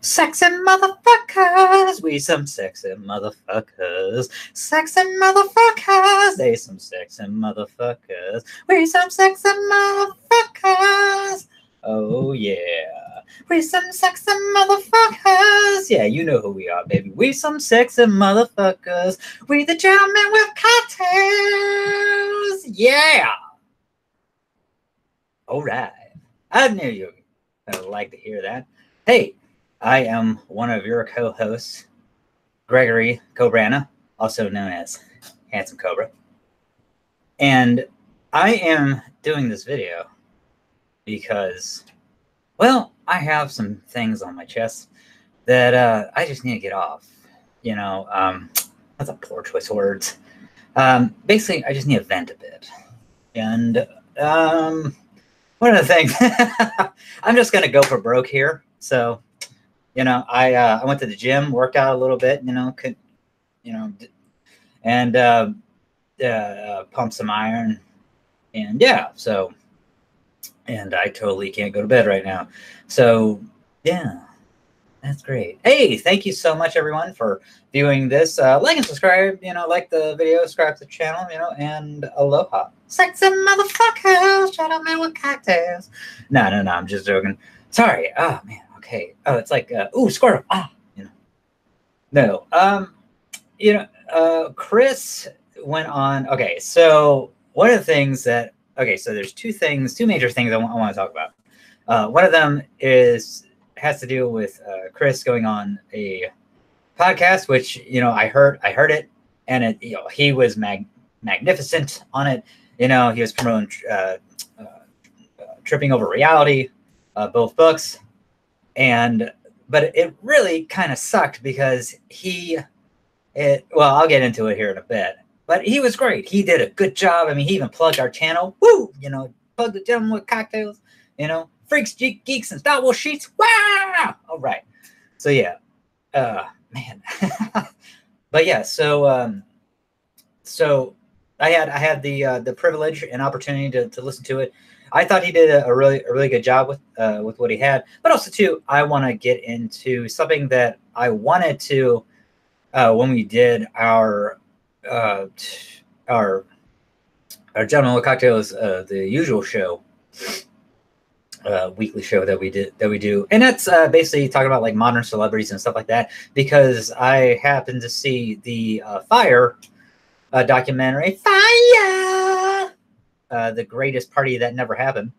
Sexy motherfuckers, we some sexy motherfuckers. Sexy motherfuckers, they some sexy motherfuckers. We some sexy motherfuckers. Oh yeah, we some sexy motherfuckers. Yeah, you know who we are, baby. We some sexy motherfuckers. We the gentlemen with cocktails. Yeah. All right. I knew you would like to hear that. Hey, I am one of your co-hosts, Gregory Cobra, also known as Handsome Cobra. And I am doing this video because, well, I have some things on my chest that I just need to get off. You know, that's a poor choice of words. Basically, I just need to vent a bit. And one of the things, I'm just going to go for broke here. So, you know, I went to the gym, worked out a little bit, and pumped some iron. And yeah, so, and I totally can't go to bed right now. So, yeah, that's great. Hey, thank you so much, everyone, for viewing this. Like and subscribe, like the video, subscribe to the channel, and aloha. Sexy motherfuckers, gentlemen with cocktails. No, I'm just joking. Sorry. Oh, man. Okay. Oh, it's like, ooh, Squirtle. No. Chris went on. Okay, so one of the things that, so there's two major things I want to talk about. One of them has to do with Chris going on a podcast, which, I heard it, and it, he was magnificent on it. He was promoting Tripping Over Reality, both books, but it really kind of sucked because I'll get into it here in a bit, but he was great. He did a good job. I mean, he even plugged our channel. Woo! Plug the gentleman with cocktails, freaks, geeks, and Star Wars sheets. Wow! All right. So yeah, man. But yeah, so I had the privilege and opportunity to listen to it. I thought he did a really good job with what he had, but also too, I want to get into something that I wanted to when we did our Gentlemen with Cocktails, the usual show, weekly show that we do, and that's basically talking about like modern celebrities and stuff like that. Because I happened to see the Fire documentary, Fire, the greatest party that never happened,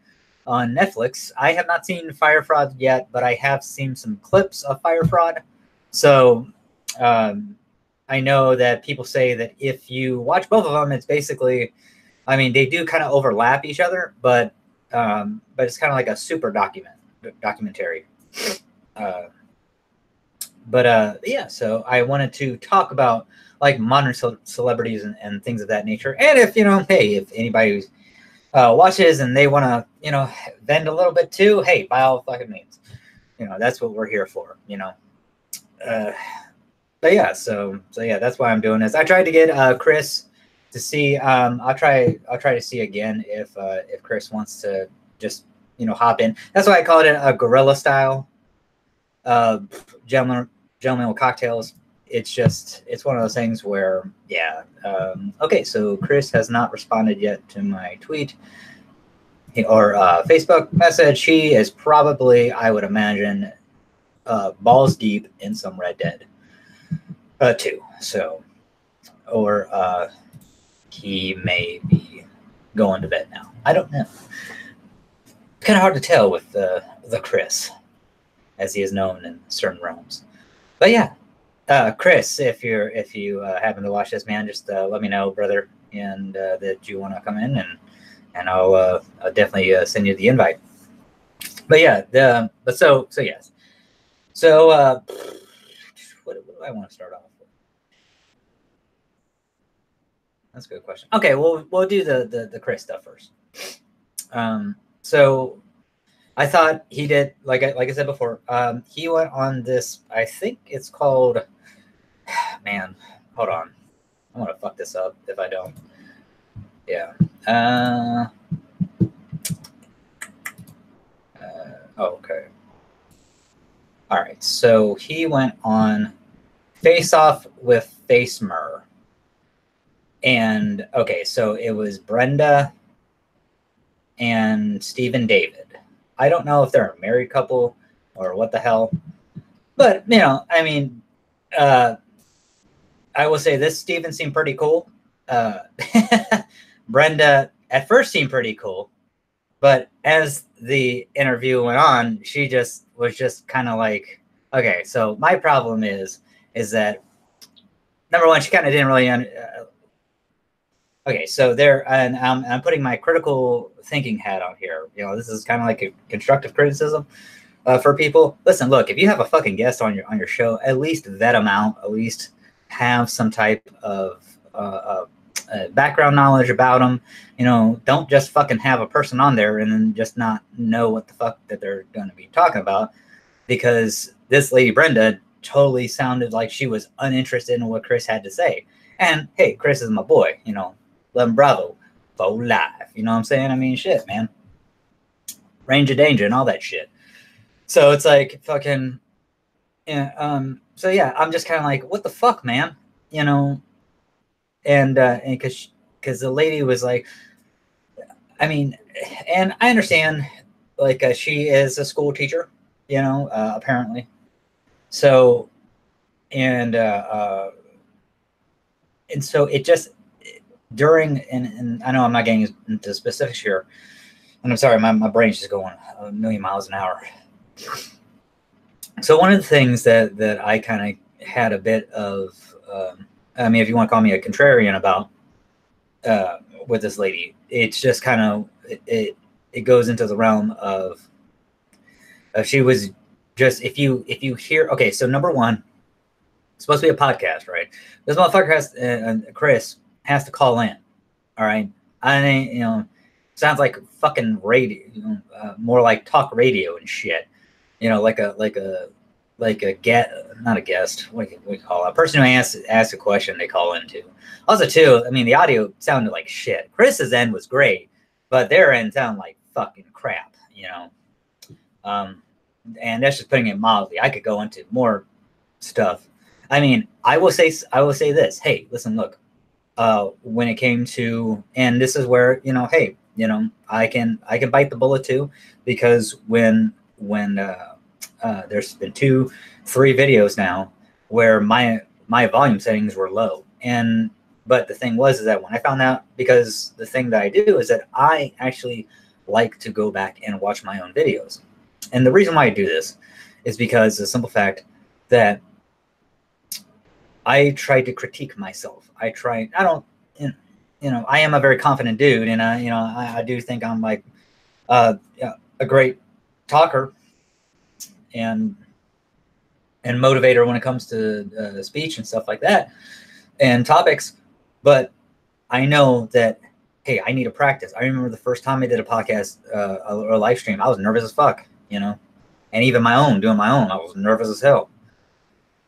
on Netflix. I have not seen Fire Fraud yet, but I have seen some clips of Fire Fraud. So I know that people say that if you watch both of them, it's basically, I mean, they do kind of overlap each other, but it's kind of like a super documentary. Yeah, so I wanted to talk about like modern celebrities and things of that nature. And if, hey, if anybody watches and they want to, vent a little bit too, hey, by all fucking means, that's what we're here for, But yeah, so yeah, that's why I'm doing this. I tried to get Chris to see. I'll try to see again if Chris wants to just hop in. That's why I called it a guerrilla style. Gentlemen with cocktails. It's one of those things where okay, so Chris has not responded yet to my tweet or Facebook message. He is probably, I would imagine, balls deep in some Red Dead 2. So, or he may be going to bed now. I don't know. Kind of hard to tell with the Chris, as he is known in certain realms. But yeah, Chris, if you happen to watch this, man, just let me know, brother, and that you want to come in, and I'll definitely send you the invite. But yeah, so yes, so what do I want to start off with? That's a good question. Okay, we'll do the Chris stuff first. So I thought he did, like I said before, he went on this, I think it's called, man, hold on. I'm going to fuck this up if I don't. Yeah. Okay. All right, so he went on Face Off with Facemer. And okay, so it was Brenda and Stephen David. I don't know if they're a married couple or what the hell, but you know, I mean, I will say this: Stephen seemed pretty cool. Brenda at first seemed pretty cool, but as the interview went on, she just was just kind of like, okay. So my problem is that number one, she kind of didn't really. Okay, so there, and I'm putting my critical thinking hat on here. You know, this is kind of like a constructive criticism for people. Listen, look, if you have a fucking guest on your show, at least vet them out. At least have some type of background knowledge about them. You know, don't just fucking have a person on there and then just not know what the fuck that they're going to be talking about. Because this lady Brenda totally sounded like she was uninterested in what Chris had to say. And hey, Chris is my boy. You know. 11 Bravo for life. You know what I'm saying? I mean, shit, man. Range of danger and all that shit. So it's like fucking. Yeah. So yeah, I'm just kind of like, what the fuck, man? You know. And because the lady was like, I mean, and I understand, like she is a school teacher, you know, apparently. So, and so it just. During, and I know I'm not getting into specifics here, and I'm sorry, my brain's just going a million miles an hour. So one of the things that I kind of had a bit of, I mean, if you want to call me a contrarian about with this lady, it's just kind of, it goes into the realm of she was just, if you hear, okay, so number one, it's supposed to be a podcast, right? This motherfucker has, Chris, has to call in. All right. I mean, you know, sounds like fucking radio, you know, more like talk radio and shit. You know, like a get, not a guest. What do you call it? A person who asks a question they call into. Also, too, I mean, the audio sounded like shit. Chris's end was great, but their end sounded like fucking crap. You know, and that's just putting it mildly. I could go into more stuff. I mean, I will say this. Hey, listen, look. When it came to, and this is where, you know, hey, you know, I can bite the bullet too, because when there's been 2-3 videos now where my volume settings were low, but the thing was is that when I found out, because the thing that I do is that I actually like to go back and watch my own videos, and the reason why I do this is because the simple fact that I try to critique myself. I don't, you know, I am a very confident dude, and you know, I do think I'm like a great talker and motivator when it comes to speech and stuff like that and topics. But I know that, hey, I need to practice. I remember the first time I did a podcast, a live stream, I was nervous as fuck, you know, and even doing my own, I was nervous as hell.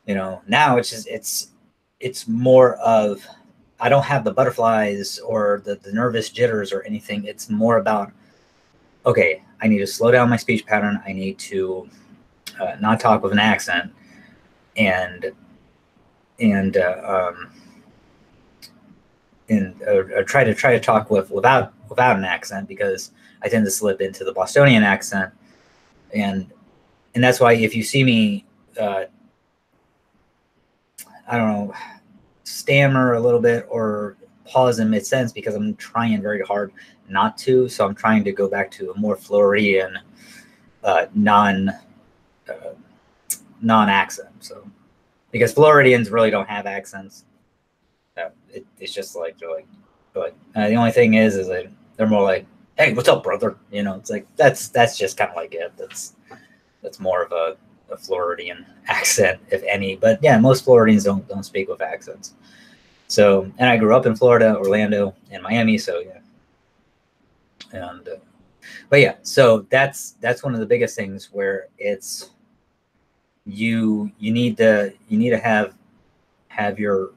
You know, now it's just, it's more of, I don't have the butterflies or the nervous jitters or anything. It's more about, okay, I need to slow down my speech pattern. I need to not talk with an accent, and try to talk without an accent, because I tend to slip into the Bostonian accent, and that's why if you see me, I don't know, stammer a little bit or pause in mid-sentence, because I'm trying very hard not to. So I'm trying to go back to a more Floridian, non-accent. So because Floridians really don't have accents, it's just like the only thing is that they're more like, hey, what's up, brother? You know, it's like that's just kind of like it. That's more of a Floridian accent, if any. But yeah, most Floridians don't speak with accents. So, and I grew up in Florida, Orlando, and Miami. So yeah, and but yeah, so that's one of the biggest things where it's you need to have your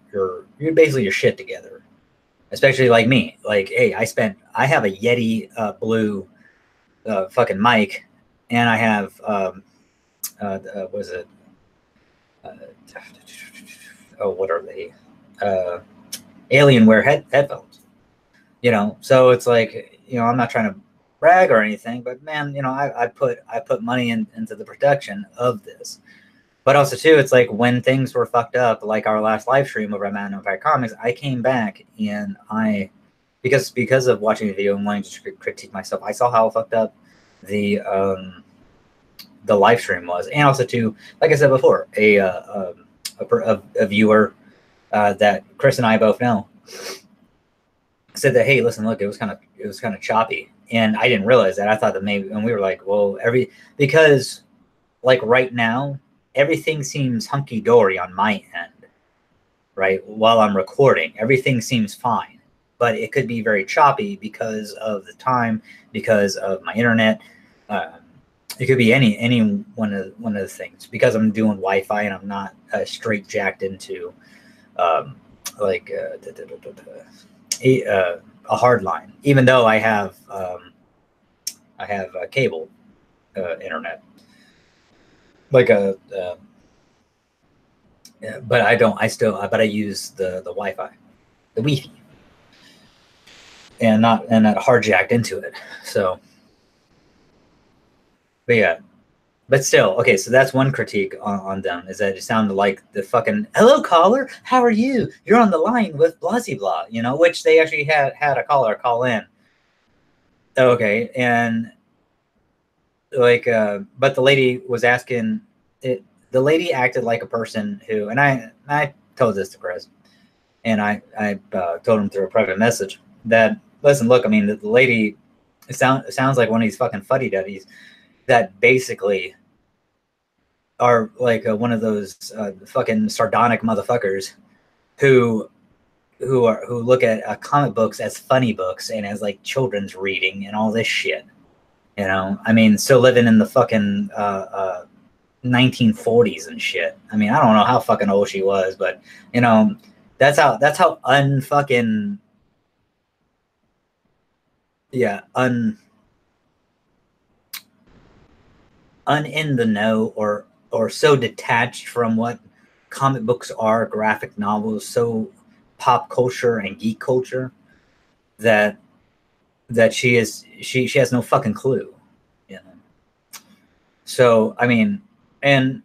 basically your shit together, especially like me. Like, hey, I have a Yeti blue fucking mic, and I have Was it? Uh, oh, what are they? Alienware headphones. You know, so it's like, you know, I'm not trying to brag or anything, but man, you know, I put money into the production of this. But also too, it's like when things were fucked up, like our last live stream over at Mountain Empire Comics, I came back and because of watching the video and wanting to critique myself, I saw how fucked up the live stream was, and also too, like I said before, a viewer that Chris and I both know said that, hey, listen, look, it was kind of choppy, and I didn't realize that. I thought that maybe, and we were like, well, because like right now everything seems hunky dory on my end, right? While I'm recording, everything seems fine, but it could be very choppy because of the time, because of my internet. It could be any one of the things, because I'm doing Wi-Fi and I'm not straight jacked into like a hard line, even though I have cable internet, like but I don't. But I use the Wi-Fi, the Wi-Fi, and not hard jacked into it. So, but yeah. But still, okay, so that's one critique on them, is that it sounded like the fucking, hello, caller, how are you? You're on the line with blah, blah, you know, which they actually had a caller call in. Okay, and like, but the lady was asking, the lady acted like a person who, and I told this to Chris, and I told him through a private message that, listen, look, I mean, the lady, it sounds like one of these fucking fuddy-duddies that basically are like one of those fucking sardonic motherfuckers who look at comic books as funny books and as like children's reading and all this shit. You know, I mean, still living in the fucking 1940s and shit. I mean, I don't know how fucking old she was, but you know, that's how unfucking, yeah, un in the know, or so detached from what comic books are, graphic novels, so pop culture and geek culture, that she has no fucking clue, you know. So I mean, and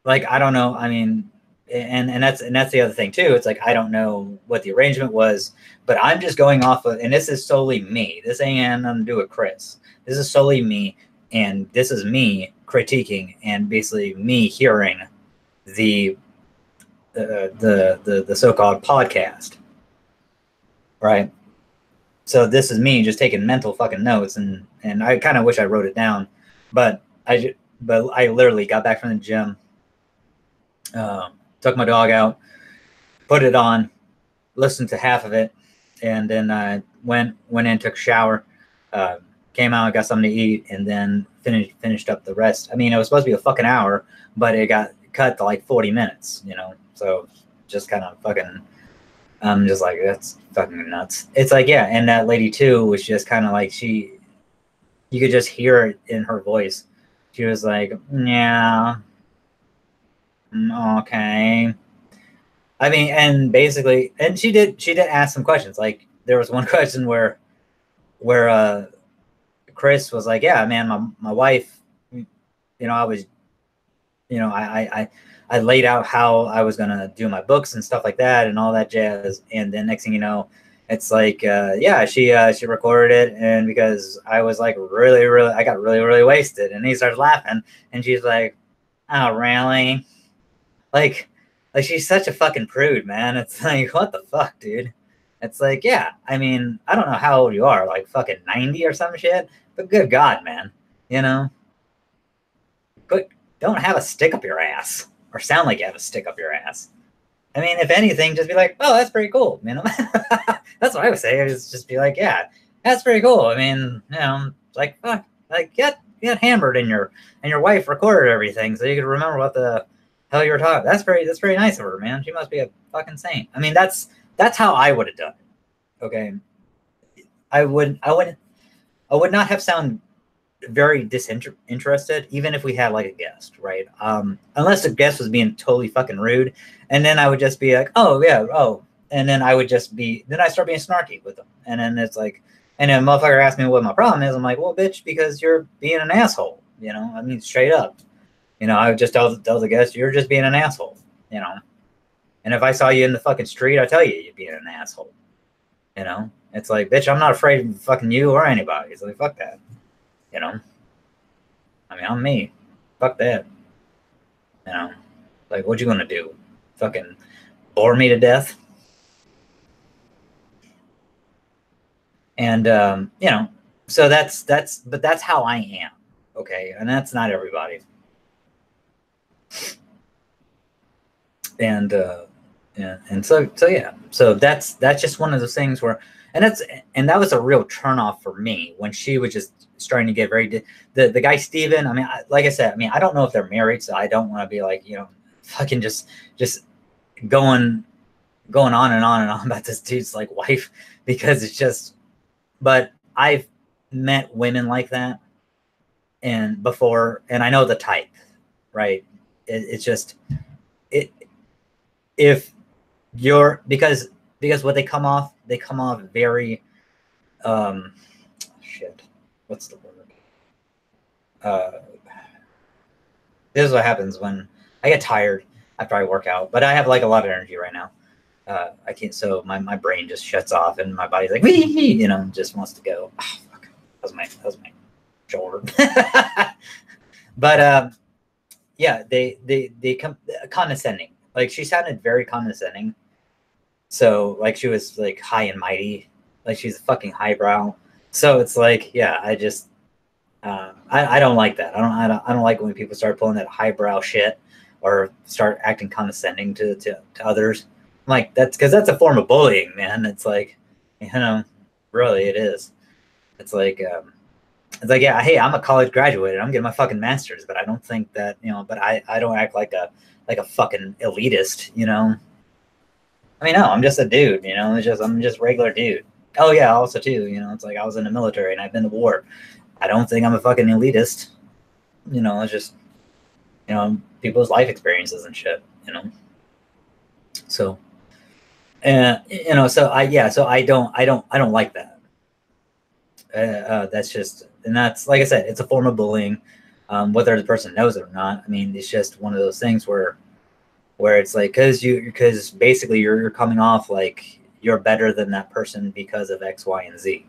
like, I don't know, I mean, and that's the other thing too. It's like, I don't know what the arrangement was, but I'm just going off of, and this is solely me. This ain't nothing to do with Chris. This is solely me, and this is me critiquing, and basically me hearing the so-called podcast, right? So this is me just taking mental fucking notes, and I kind of wish I wrote it down, but I literally got back from the gym, took my dog out, put it on, listened to half of it, and then I went in, took a shower, came out, got something to eat, and then finished up the rest. I mean, it was supposed to be a fucking hour, but it got cut to like 40 minutes, you know? So just kind of fucking, I'm just like, that's fucking nuts. It's like, yeah, and that lady too was just kind of like, you could just hear it in her voice. She was like, yeah, okay. I mean, and basically, and she did ask some questions. Like, there was one question where Chris was like, yeah, man, my wife, you know, I was, you know, I laid out how I was gonna do my books and stuff like that and all that jazz. And then next thing you know, it's like, yeah, she recorded it, and because I was like I got really wasted, and he started laughing, and she's like, oh, really? Like she's such a fucking prude, man. It's like, what the fuck, dude? It's like, yeah, I mean, I don't know how old you are, like fucking 90 or some shit, but good God, man, you know, don't have a stick up your ass, or sound like you have a stick up your ass. I mean, if anything, just be like, oh, that's pretty cool, you know. That's what I would say, is just be like, yeah, that's pretty cool. I mean, you know, like, fuck, like, get hammered, and your wife recorded everything so you could remember what the hell you were talking. That's very nice of her, man. She must be a fucking saint. I mean, that's how I would have done it. Okay, I would not have sound very disinterested, even if we had like a guest, right? Unless the guest was being totally fucking rude, and then I would just be like, oh yeah, oh, and then I would just be, then I start being snarky with them, and then it's like, and then a motherfucker asks me what my problem is, I'm like, well, bitch, because you're being an asshole, you know, I mean, straight up, you know, I would just tell the guest, you're just being an asshole, you know, and if I saw you in the fucking street, I tell you, you're being an asshole, you know, it's like, bitch, I'm not afraid of fucking you or anybody, it's like, fuck that. You know, I mean, I'm me. Fuck that. You know, like, what you gonna do? Fucking bore me to death? And you know, so but that's how I am. Okay, and that's not everybody. And yeah, and so yeah, so that's just one of those things where, and that was a real turnoff for me when she was just starting to get very the guy Steven, I mean, like I said, I mean, I don't know if they're married, so I don't want to be like, you know, fucking just going on and on and on about this dude's like wife, because it's just, but I've met women like that and before, and I know the type, right? It's just if you're, because what they come off very shit, what's the word, this is what happens when I get tired after I work out, but I have like a lot of energy right now. I can't, so my brain just shuts off and my body's like, you know, just wants to go. Oh, fuck. That was my shoulder. But yeah, they come condescending. Like, she sounded very condescending. So like, she was like high and mighty, like she's fucking highbrow. So it's like, yeah, I just I don't like that. I don't like when people start pulling that highbrow shit or start acting condescending to others. I'm like, that's because that's a form of bullying, man. It's like, you know, really it is. It's like yeah, hey, I'm a college graduate and I'm getting my fucking master's, but I don't think that, you know, but I don't act like a fucking elitist, you know. I mean, no, I'm just a dude, you know. I'm just a regular dude. Oh yeah, also too, you know, it's like I was in the military and I've been to war. I don't think I'm a fucking elitist. You know, it's just, you know, people's life experiences and shit, you know. So, you know, so I don't like that. That's just, and that's, like I said, it's a form of bullying, whether the person knows it or not. I mean, it's just one of those things where it's like, because basically you're coming off like you're better than that person because of X, Y, and Z.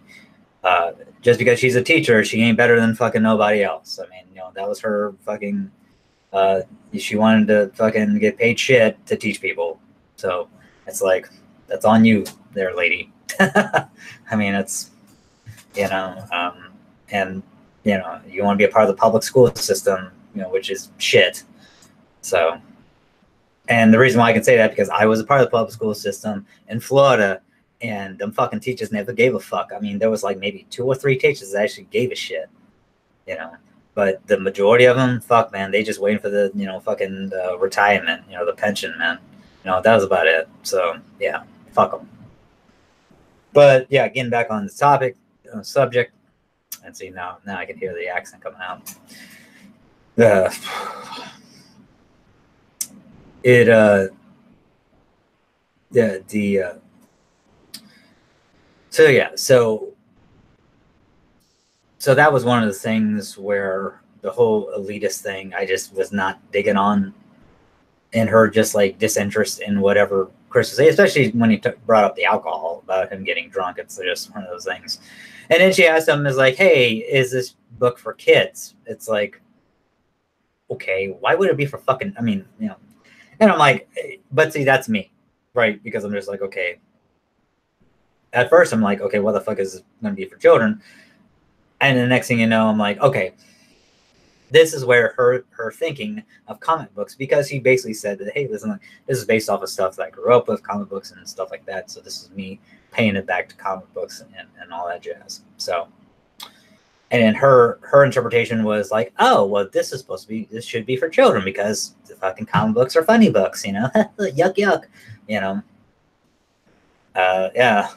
Just because she's a teacher, she ain't better than fucking nobody else. I mean, you know, that was her fucking, she wanted to fucking get paid shit to teach people. So it's like, that's on you there, lady. I mean, it's, you know, and, you know, you want to be a part of the public school system, you know, which is shit. So, and the reason why I can say that, because I was a part of the public school system in Florida, and them fucking teachers never gave a fuck. I mean, there was like maybe 2 or 3 teachers that actually gave a shit, you know. But the majority of them, fuck, man, they just waiting for the, you know, fucking retirement, you know, the pension, man. You know, that was about it. So, yeah, fuck them. But, yeah, getting back on the topic, subject, and see, now I can hear the accent coming out. So yeah, so that was one of the things where the whole elitist thing, I just was not digging on, and her just like disinterest in whatever Chris was saying, especially when he brought up the alcohol about him getting drunk. It's just one of those things. And then she asked him, is like, hey, is this book for kids? It's like, okay, why would it be for fucking, I mean, you know, and I'm like, but see, that's me, right? Because I'm just like, okay. At first, I'm like, okay, what the fuck is it going to be for children? And the next thing you know, I'm like, okay, this is where her thinking of comic books, because he basically said that, hey, listen, this is based off of stuff that I grew up with, comic books and stuff like that. So this is me paying it back to comic books and all that jazz. So, and then her interpretation was like, oh, well, this should be for children because the fucking comic books are funny books, you know, yuck, yuck, you know. Yeah.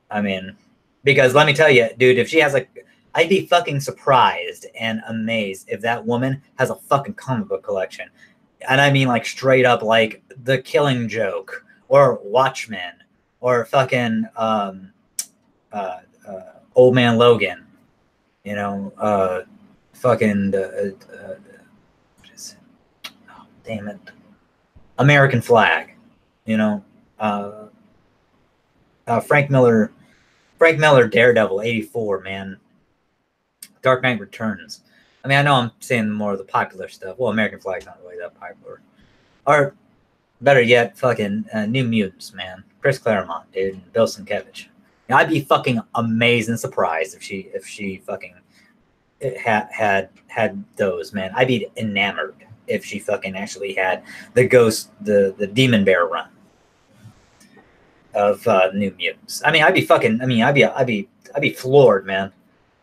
I mean, because let me tell you, dude, if she has like, I'd be fucking surprised and amazed if that woman has a fucking comic book collection. And I mean like straight up like The Killing Joke or Watchmen or fucking Old Man Logan, you know, fucking what is it? Oh, damn it, American Flag, you know, Frank Miller, Daredevil '84, man, Dark Knight Returns. I mean, I know I'm saying more of the popular stuff. Well, American Flag's not really that popular. Or better yet, fucking New Mutants, man. Chris Claremont, dude, and Bill Sienkiewicz. I'd be fucking amazed and surprised if she fucking had those, man. I'd be enamored if she fucking actually had the Demon Bear run of New Mutants. I mean, I'd be floored, man.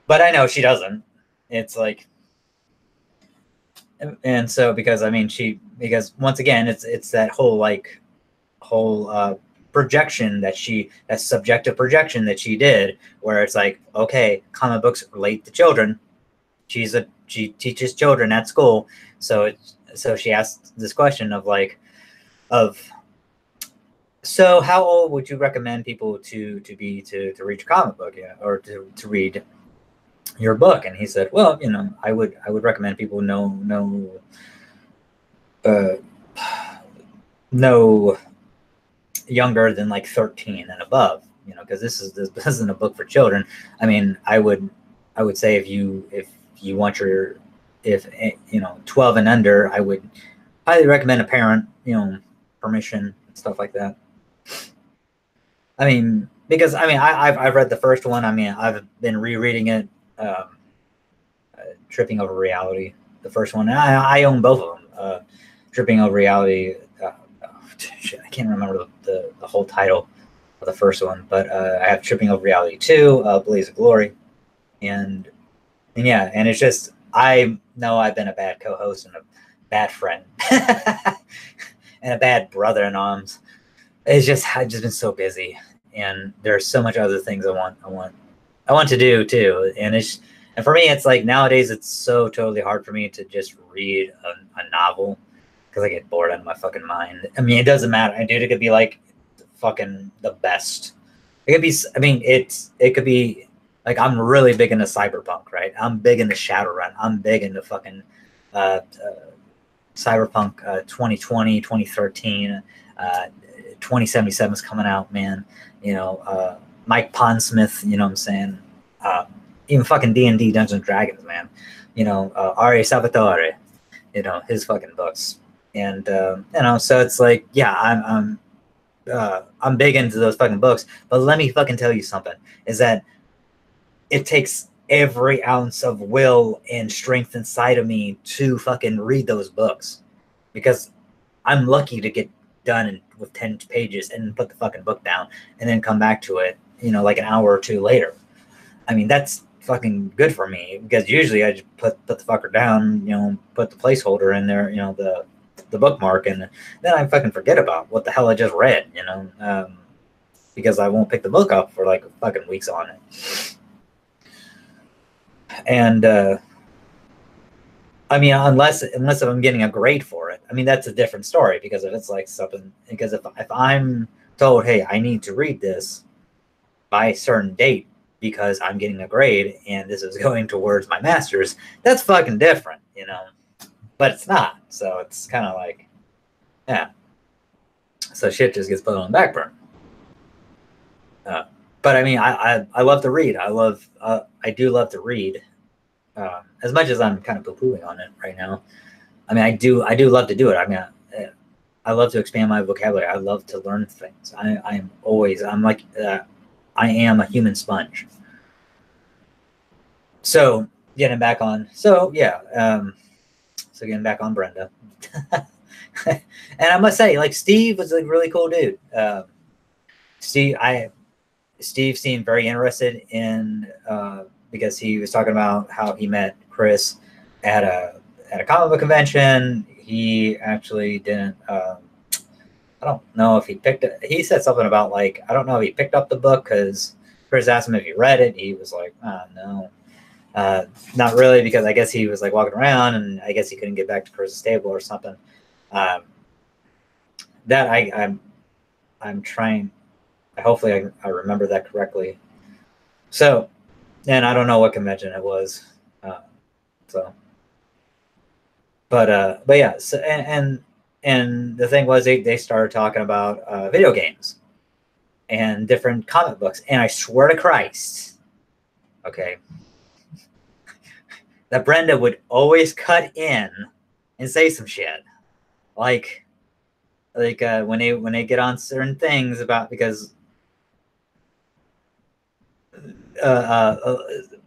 But I know she doesn't. It's like, and so because once again, it's that whole projection that subjective projection that she did, where it's like, okay, comic books relate to children. She teaches children at school, so she asked this question so how old would you recommend people to read your comic book, or to read your book? And he said, well, I would recommend people no younger than like 13 and above, because this isn't a book for children. I mean, I would say if you want 12 and under, I would highly recommend a parent, permission and stuff like that. I mean, because I've read the first one. I mean, I've been rereading it, Tripping Over Reality, the first one. And I own both of them. Tripping Over Reality. I can't remember the whole title of the first one, but I have Tripping Over Reality 2, Blaze of Glory, and yeah, and it's just, I know I've been a bad co-host and a bad friend and a bad brother in arms. I've just been so busy, and there's so much other things I want to do too, and for me, it's like nowadays it's so totally hard for me to just read a novel, because I get bored out of my fucking mind. I mean, it doesn't matter, dude. It could be like fucking the best. It could be. I mean, it could be like, I'm really big into cyberpunk, right? I'm big into Shadowrun. I'm big into fucking cyberpunk 2020, 2013, 2077 is coming out, man. Mike Pondsmith. You know what I'm saying? Even fucking D&D, Dungeons and Dragons, man. R.A. Salvatore. His fucking books. And so it's like, yeah, I'm big into those fucking books, but let me fucking tell you something, is that it takes every ounce of will and strength inside of me to fucking read those books, because I'm lucky to get done with 10 pages and put the fucking book down and then come back to it, like an hour or two later. I mean, that's fucking good for me, because usually I just put the fucker down, put the placeholder in there, the bookmark, and then I fucking forget about what the hell I just read, because I won't pick the book up for like fucking weeks on it. And I mean, unless I'm getting a grade for it, I mean, that's a different story, because if it's like something, because if I'm told, hey, I need to read this by a certain date because I'm getting a grade and this is going towards my master's, that's fucking different, but it's not. So it's kind of like, yeah. So shit just gets put on the back burner. But I mean, I love to read. I do love to read. As much as I'm kind of poo-pooing on it right now. I mean, I do love to do it. I mean, I love to expand my vocabulary. I love to learn things. I am a human sponge. So getting back on Brenda. And I must say, like, Steve was a really cool dude. Steve seemed very interested in, because he was talking about how he met Chris at a comic book convention. He actually didn't. I don't know if he picked it. He said something about, like, I don't know if he picked up the book because Chris asked him if he read it. He was like, oh, no. Not really, because I guess he was like walking around, and I guess he couldn't get back to Chris's table or something. That I'm trying. Hopefully, I remember that correctly. So, and I don't know what convention it was. But yeah. So and the thing was, they started talking about video games and different comic books, and I swear to Christ, okay, that Brenda would always cut in and say some shit, like when they get on certain things about, because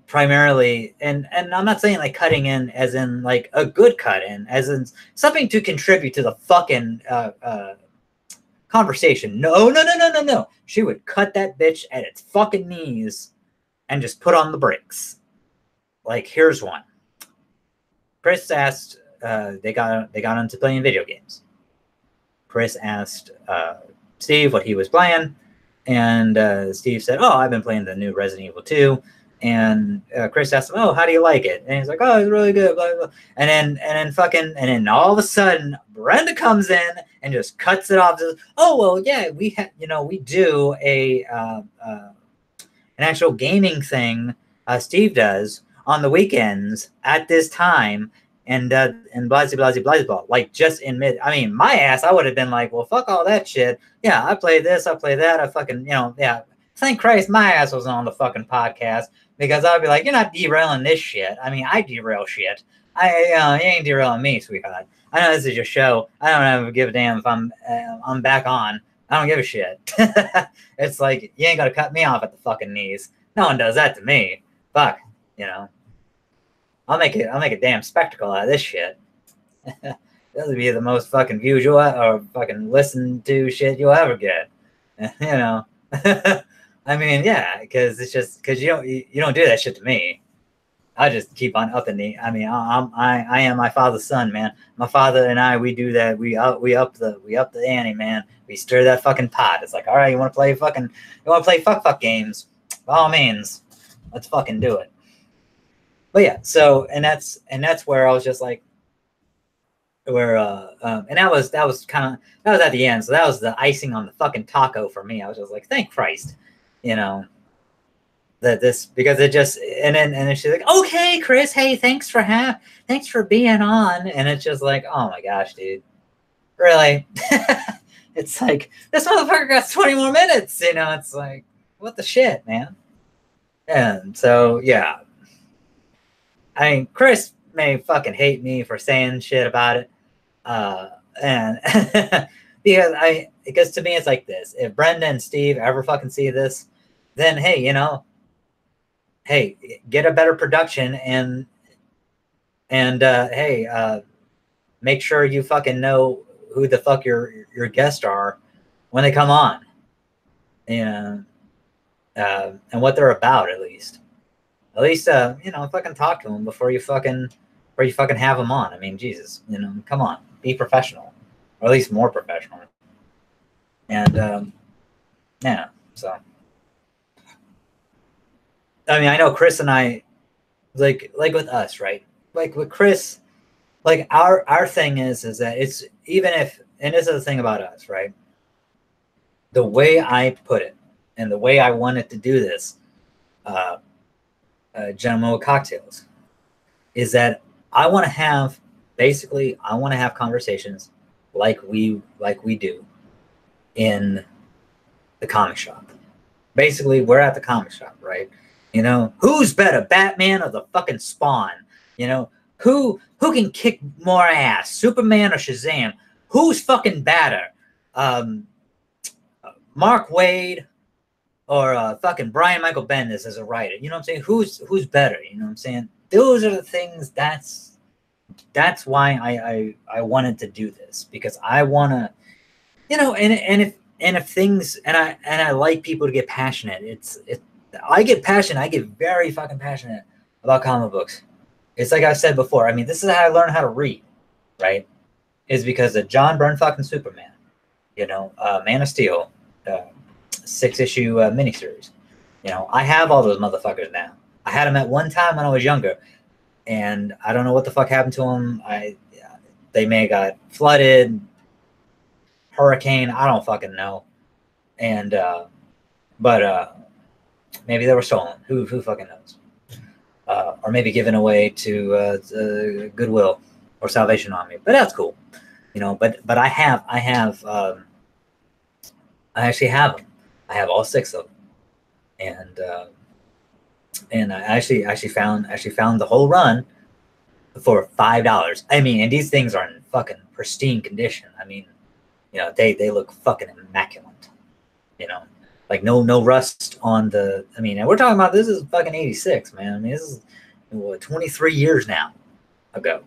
primarily, and I'm not saying like cutting in as in like a good cut in, as in something to contribute to the fucking conversation. No. She would cut that bitch at its fucking knees and just put on the brakes. Like, here's one. Chris asked, they got into playing video games. Chris asked Steve what he was playing, and Steve said, "Oh, I've been playing the new Resident Evil 2." And Chris asked him, "Oh, how do you like it?" And he's like, "Oh, it's really good." Blah, blah. And then all of a sudden, Brenda comes in and just cuts it off. Says, "Oh, well, yeah, we do an actual gaming thing. Steve does on the weekends at this time." And blah, blah. Like, just in mid, I mean, my ass, I would have been like, well, fuck all that shit. Yeah, I play this, I play that. I fucking, yeah. Thank Christ my ass wasn't on the fucking podcast, because I'd be like, you're not derailing this shit. I mean, I derail shit. You ain't derailing me, sweetheart. I know this is your show. I don't ever give a damn if I'm back on. I don't give a shit. It's like, you ain't gonna cut me off at the fucking knees. No one does that to me. Fuck, I'll make a damn spectacle out of this shit. This would be the most fucking views you'll or fucking listen to shit you'll ever get. I mean, yeah, because it's just because you don't do that shit to me. I just keep on upping the. I mean, I am my father's son, man. My father and I, we do that. We up the ante, man. We stir that fucking pot. It's like, all right, you want to play fuck games? By all means, let's fucking do it. But yeah, so and that's where I was just like, where and that was at the end. So that was the icing on the fucking taco for me. I was just like, thank Christ, that this, because it just, and then she's like, okay, Chris, hey, thanks for being on. And it's just like, oh my gosh, dude, really? It's like, this motherfucker got 20 more minutes. It's like, what the shit, man? And so yeah. I mean, Chris may fucking hate me for saying shit about it, and because to me it's like this: if Brenda and Steve ever fucking see this, then hey, get a better production and hey, make sure you fucking know who the fuck your guests are when they come on, and what they're about at least. At least, fucking talk to them before you fucking have them on. I mean, Jesus, come on, be professional, or at least more professional. And yeah, so I mean, I know Chris and I, like with us, right? Like with Chris, like our thing is that it's, even if, and this is the thing about us, right? The way I put it and the way I wanted to do this, Gentlemen with Cocktails, is that I want to have conversations like we do in the comic shop. Basically, we're at the comic shop, right? Who's better, Batman or the fucking Spawn? Who can kick more ass, Superman or Shazam? Who's fucking better, Mark Waid or fucking Brian Michael Bendis as a writer? You know what I'm saying? Who's better? You know what I'm saying? Those are the things. That's why I wanted to do this, because I want to, and if things, and I like people to get passionate. I get passionate. I get very fucking passionate about comic books. It's like I said before. I mean, this is how I learned how to read, right? Is because of John Byrne fucking Superman, Man of Steel, 6-issue miniseries. I have all those motherfuckers now. I had them at one time when I was younger, and I don't know what the fuck happened to them. They may have got flooded, hurricane. I don't fucking know. And but maybe they were stolen. Who fucking knows? Or maybe given away to Goodwill or Salvation Army. But that's cool, you know. But I actually have them. I have all 6 of them, and I actually found the whole run for $5. I mean, and these things are in fucking pristine condition. I mean, you know, they look fucking immaculate. You know, like no rust on the. I mean, and we're talking about this is fucking 86, man. I mean, this is what 23 years now ago,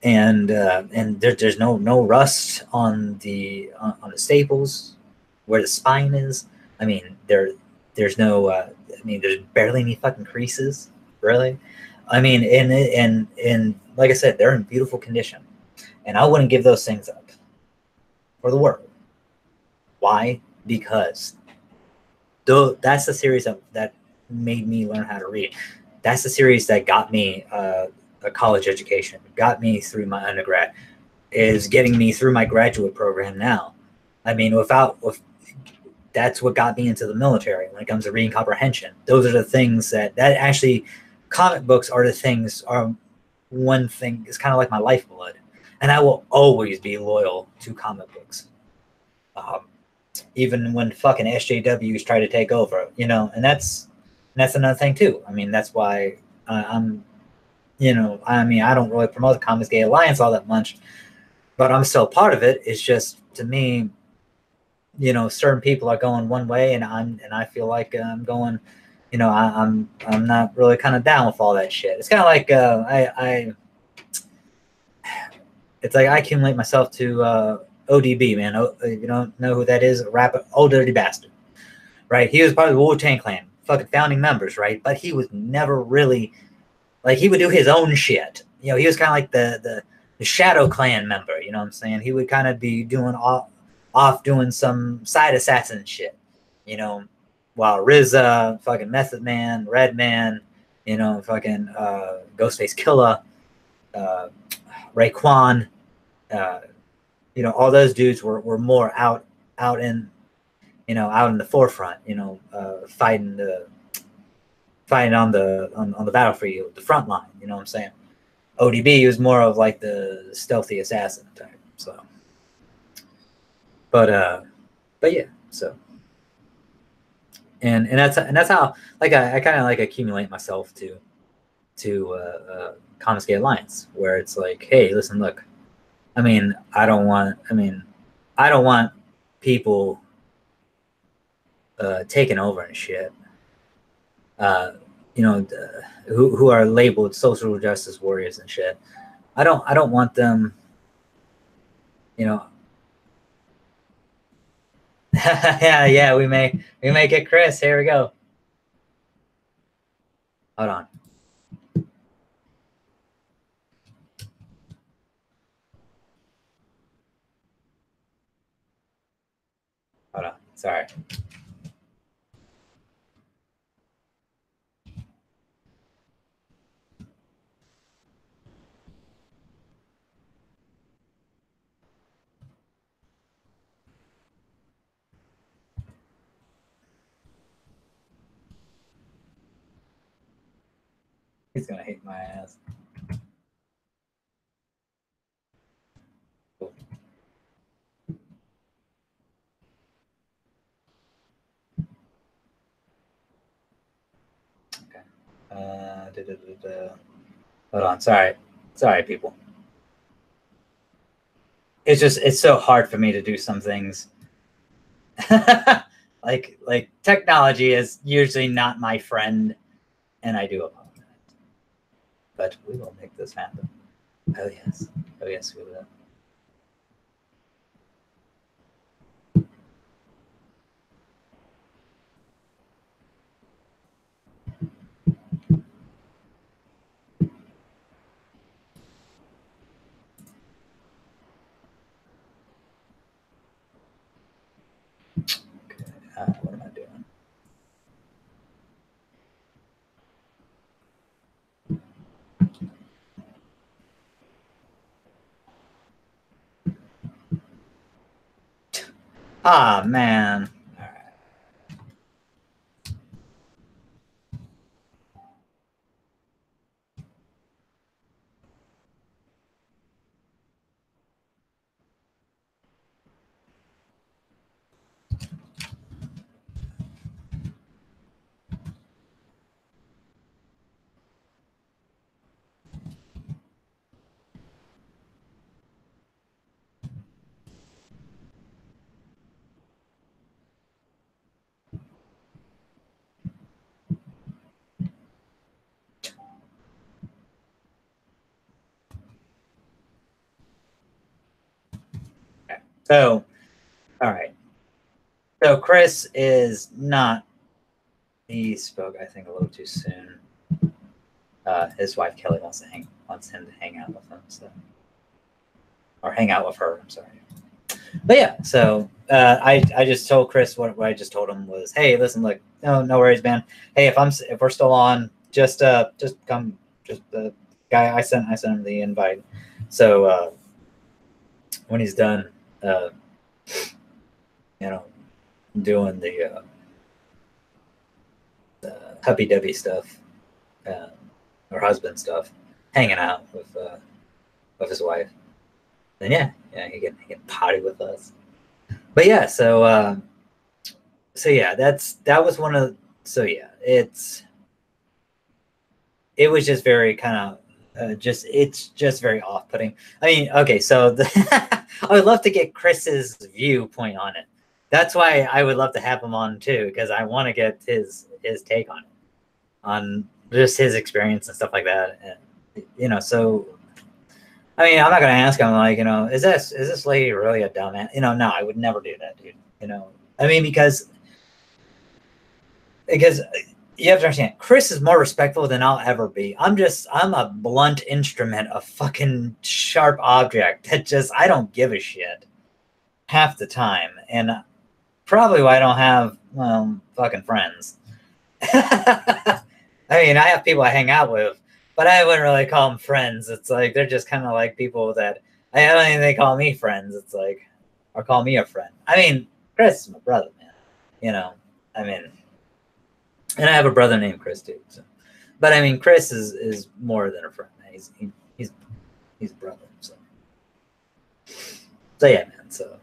and there's no rust on the staples where the spine is. I mean, there's no. I mean, there's barely any fucking creases, really. I mean, and like I said, they're in beautiful condition, and I wouldn't give those things up for the world. Why? Because that's the series that made me learn how to read. That's the series that got me a college education, got me through my undergrad, is getting me through my graduate program now. I mean, that's what got me into the military when it comes to reading comprehension. Those are the things that actually, comic books are the things, are one thing, is kind of like my lifeblood. And I will always be loyal to comic books. Even when fucking SJWs try to take over, you know, and that's another thing too. I mean, that's why I'm, you know, I mean, I don't really promote the Comics Gay Alliance all that much, but I'm still part of it. It's just, to me, you know, certain people are going one way, and I feel like I'm going, you know, I'm not really kind of down with all that shit. It's kind of like it's like I accumulate myself to ODB, man. If you don't know who that is, a rapper, Old Dirty Bastard, right? He was part of the Wu-Tang Clan, fucking founding members, right? But he was never really, like, he would do his own shit. You know, he was kind of like the Shadow Clan member, you know what I'm saying? He would kind of be doing off doing some side assassin shit, you know, while RZA, fucking Method Man, Redman, you know, fucking Ghostface Killer, Raekwon, you know, all those dudes were more out in, you know, out in the forefront, you know, fighting on the battlefield, the front line, you know what I'm saying? ODB was more of like the stealthy assassin type. So, but yeah, so, and that's how, like, I kind of like accumulate myself to Comics Gay Alliance, where it's like, hey, listen, look, I mean, I don't want people taking over and shit. You know, who are labeled social justice warriors and shit. I don't want them, you know. Yeah, we may get Chris. Here we go. Hold on. Hold on. Sorry. He's gonna hate my ass. Cool. Okay. Hold on. Sorry, people. It's so hard for me to do some things. like technology is usually not my friend, and I do apologize. But we will make this happen. Oh yes. Oh yes, we will. Okay. What am I doing? Ah, man. All right. So, all right. So Chris is not. He spoke, I think, a little too soon. His wife Kelly wants him to hang out with him, so or hang out with her. I'm sorry. But yeah, so I just told Chris what I just told him was, hey, listen, look, no worries, man. Hey, if we're still on, just come, just the guy I sent him the invite. So when he's done, you know, doing the huppy dubby stuff, or husband stuff, hanging out with his wife, then yeah, he can potty with us. But yeah, so yeah, that was one of it was just very kind of it's just very off-putting. I mean, okay, so I would love to get Chris's viewpoint on it. That's why I would love to have him on too, because I want to get his take on just his experience and stuff like that. And, so I mean, I'm not gonna ask him like, is this lady really a dumbass? No, I would never do that, dude. I mean, because you have to understand, Chris is more respectful than I'll ever be. I'm a blunt instrument, a fucking sharp object that I don't give a shit half the time. And probably why I don't have, fucking friends. I mean, I have people I hang out with, but I wouldn't really call them friends. It's like, they're just kind of like people that, I don't even think they call me friends. It's like, or call me a friend. I mean, Chris is my brother, man. I mean, and I have a brother named Chris too. So, but I mean, Chris is more than a friend. He's a brother. So yeah, man. So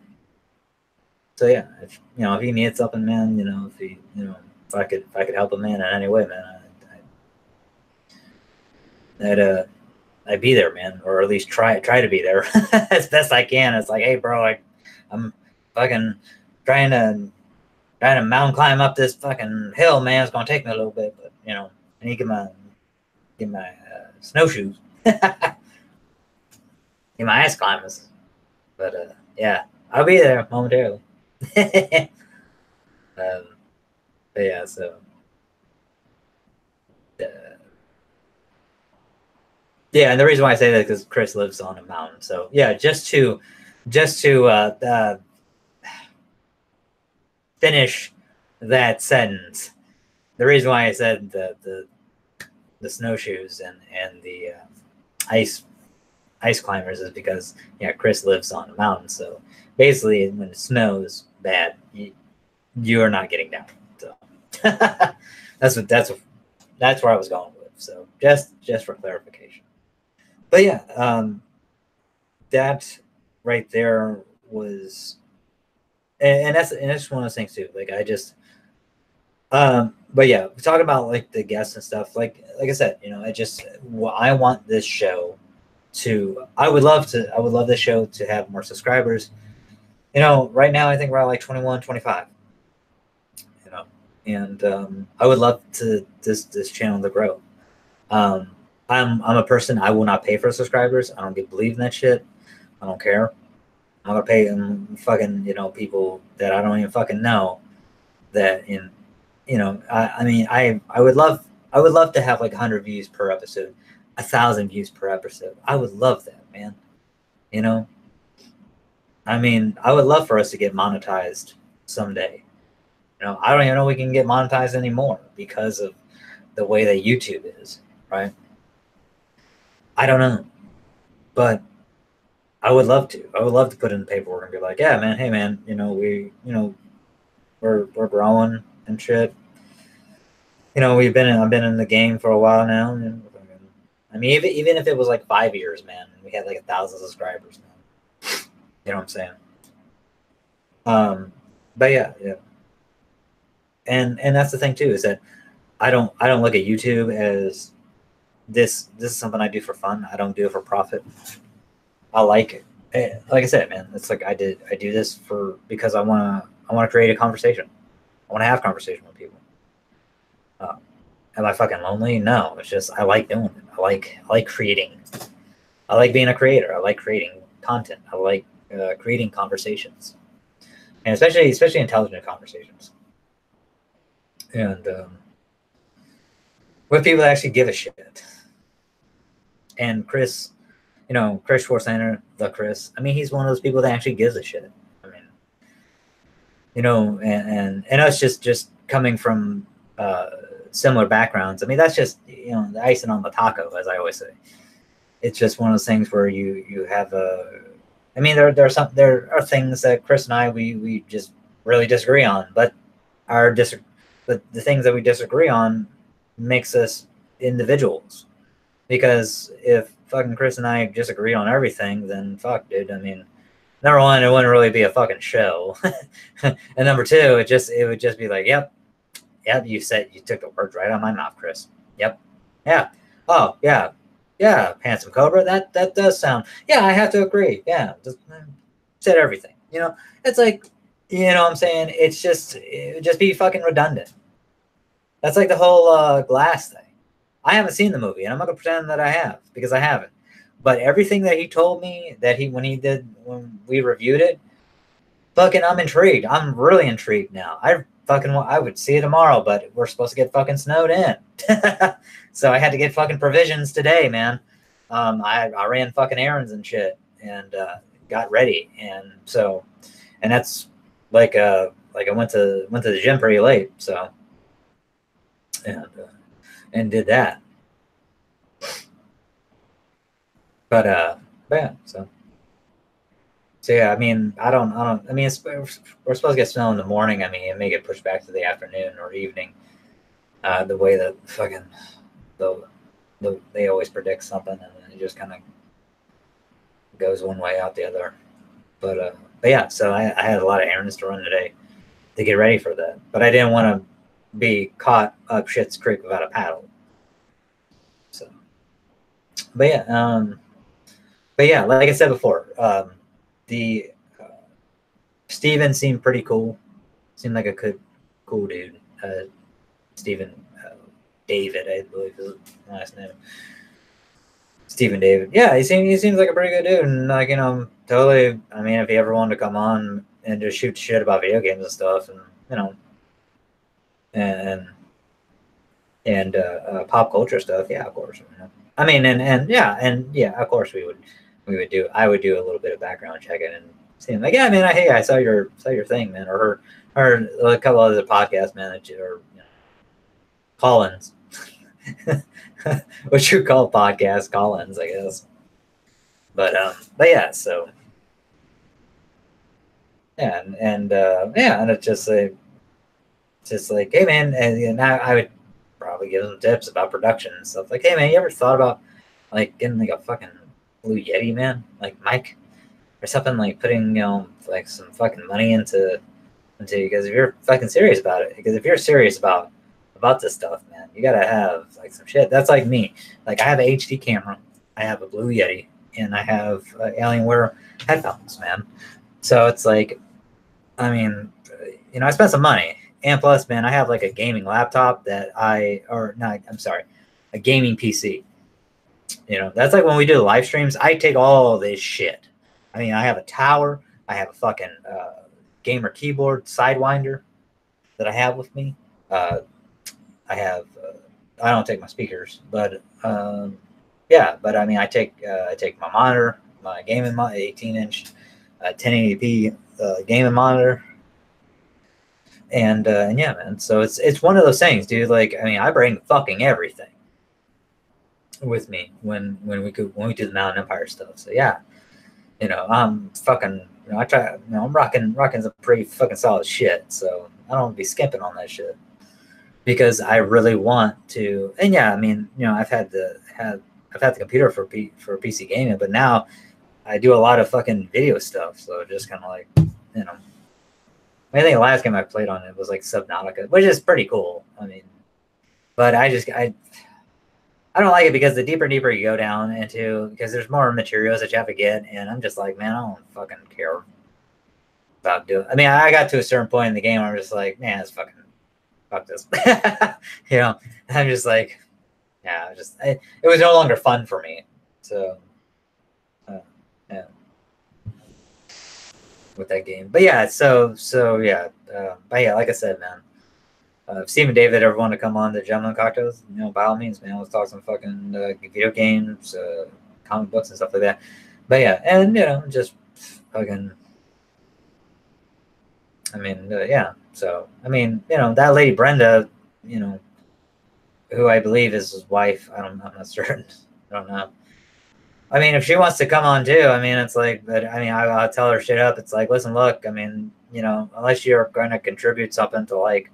yeah, if he needs something, man, if I could help him, man, in any way, man, I'd be there, man, or at least try to be there as best I can. It's like, hey, bro, I'm fucking trying to mountain climb up this fucking hill, man. It's gonna take me a little bit, but I need to get my snowshoes, get my ice climbers. But yeah, I'll be there momentarily. But yeah, so yeah, and the reason why I say that is because Chris lives on a mountain. So yeah, just to finish that sentence, the reason why I said the snowshoes and the ice climbers is because Chris lives on a mountain. So basically, when it snows bad, you are not getting down. So that's where I was going with. So just for clarification. But yeah, that right there was, and that's one of those things too. Like but yeah, talking about like the guests and stuff. Like I said, I want this show I would love this show to have more subscribers. Right now I think we're at like 21, 25. And I would love this channel to grow. I'm a person, I will not pay for subscribers. I don't believe in that shit. I don't care. I'm gonna pay fucking people that I don't even fucking know. That I mean I would love to have like 100 views per episode, 1,000 views per episode. I would love that, man. I mean, I would love for us to get monetized someday. I don't even know we can get monetized anymore because of the way that YouTube is, right? I don't know, but I would love to. I would love to put in the paperwork and be like, yeah, man, hey, man, we're growing and shit. I've been in the game for a while now, and I mean, even if it was like 5 years, man, we had like 1,000 subscribers, man. You know what I'm saying? But yeah, and that's the thing too, is that I don't look at YouTube as this is something I do for fun. I don't do it for profit. I like it. Like I said, man, it's like I do this because I wanna create a conversation. I wanna have conversation with people. Uh, am I fucking lonely? No, it's just I like doing it. I like creating. I like being a creator. I like creating content. I like creating conversations, and especially intelligent conversations, and with people that actually give a shit. And Chris, Chris Schwarzenegger, the Chris. I mean, he's one of those people that actually gives a shit. I mean, and us just coming from similar backgrounds. I mean, that's just the icing on the taco, as I always say. It's just one of those things where you have a. I mean, there are things that Chris and I we just really disagree on, but but the things that we disagree on makes us individuals. Because if fucking Chris and I disagree on everything, then fuck, dude. I mean, number one, it wouldn't really be a fucking show, and number two, it would just be like, yep, you took the words right out of my mouth, Chris. Yep, yeah, oh yeah, yeah, handsome Cobra. That does sound. Yeah, I have to agree. Yeah, just said everything. It's like, what I'm saying. It would just be fucking redundant. That's like the whole Glass thing. I haven't seen the movie, and I'm not gonna pretend that I have, because I haven't. But everything that he told me that when we reviewed it, fucking, I'm intrigued. I'm really intrigued now. I would see it tomorrow, but we're supposed to get fucking snowed in, so I had to get fucking provisions today, man. I ran fucking errands and shit, and got ready, and that's like I went to the gym pretty late, so and did that. But yeah, so yeah, I mean, I mean, we're supposed to get snow in the morning. I mean, it may get pushed back to the afternoon or evening. The way that fucking they always predict something, and then it just kind of goes one way out the other. But yeah, so I had a lot of errands to run today to get ready for that. But I didn't want to be caught up shit's creek without a paddle. So, but yeah, like I said before, the Steven seemed pretty cool. Seemed like a good, cool dude. Steven David, I believe his last name. Stephen David. Yeah, he seems like a pretty good dude, and like totally. I mean, if he ever wanted to come on and just shoot shit about video games and stuff, and and pop culture stuff, yeah, of course. I mean, and yeah, of course we would do. I would do a little bit of background checking and seeing like, yeah, man, hey, I saw your thing, man, or a couple other podcast managers, or Collins. What you call podcast Collins, I guess. But yeah, so yeah, and yeah, and it's just like, hey, man, and I would probably give them tips about production and stuff. Like, hey, man, you ever thought about like getting like a fucking Blue Yeti, man, like mic or something, like putting like some fucking money into because if you're fucking serious about it, because if you're serious about this stuff, man, you gotta have like some shit. That's like me. Like, I have an HD camera, I have a Blue Yeti, and I have Alienware headphones, man. So it's like, I mean, I spent some money, and plus, man, I have like a gaming laptop a gaming PC. That's like when we do the live streams, I take all this shit. I mean, I have a tower, I have a fucking gamer keyboard Sidewinder that I have with me. I have. I don't take my speakers, but yeah. But I mean, I take my monitor, my gaming 18-inch, 1080p gaming monitor, and yeah, man. So it's one of those things, dude. Like, I mean, I bring fucking everything with me when we do the Mountain Empire stuff. So yeah, I'm fucking, I try, I'm rocking some pretty fucking solid shit. So I don't want to be skimping on that shit because I really want to. And yeah, I mean, I've had the computer for PC gaming, but now I do a lot of fucking video stuff. So just kind of like, I think the last game I played on it was like Subnautica, which is pretty cool. I mean, but I don't like it because the deeper and deeper you go down into, because there's more materials that you have to get, and I'm just like, man, I don't fucking care about doing. I mean, I got to a certain point in the game where I'm just like, man, it's fucking fuck this. I'm just like, yeah, it was no longer fun for me. So, yeah, with that game. But yeah, so yeah, but yeah, like I said, man. If Steve and David ever want to come on the Gentleman Cocktails, by all means, man, let's talk some fucking video games, comic books, and stuff like that. But yeah, and just fucking. I mean, yeah. So I mean, that lady Brenda, who I believe is his wife. I'm not certain. I don't know. I mean, if she wants to come on too, I mean, it's like, but I mean, I'll tell her straight up. It's like, listen, look, I mean, unless you're going to contribute something to like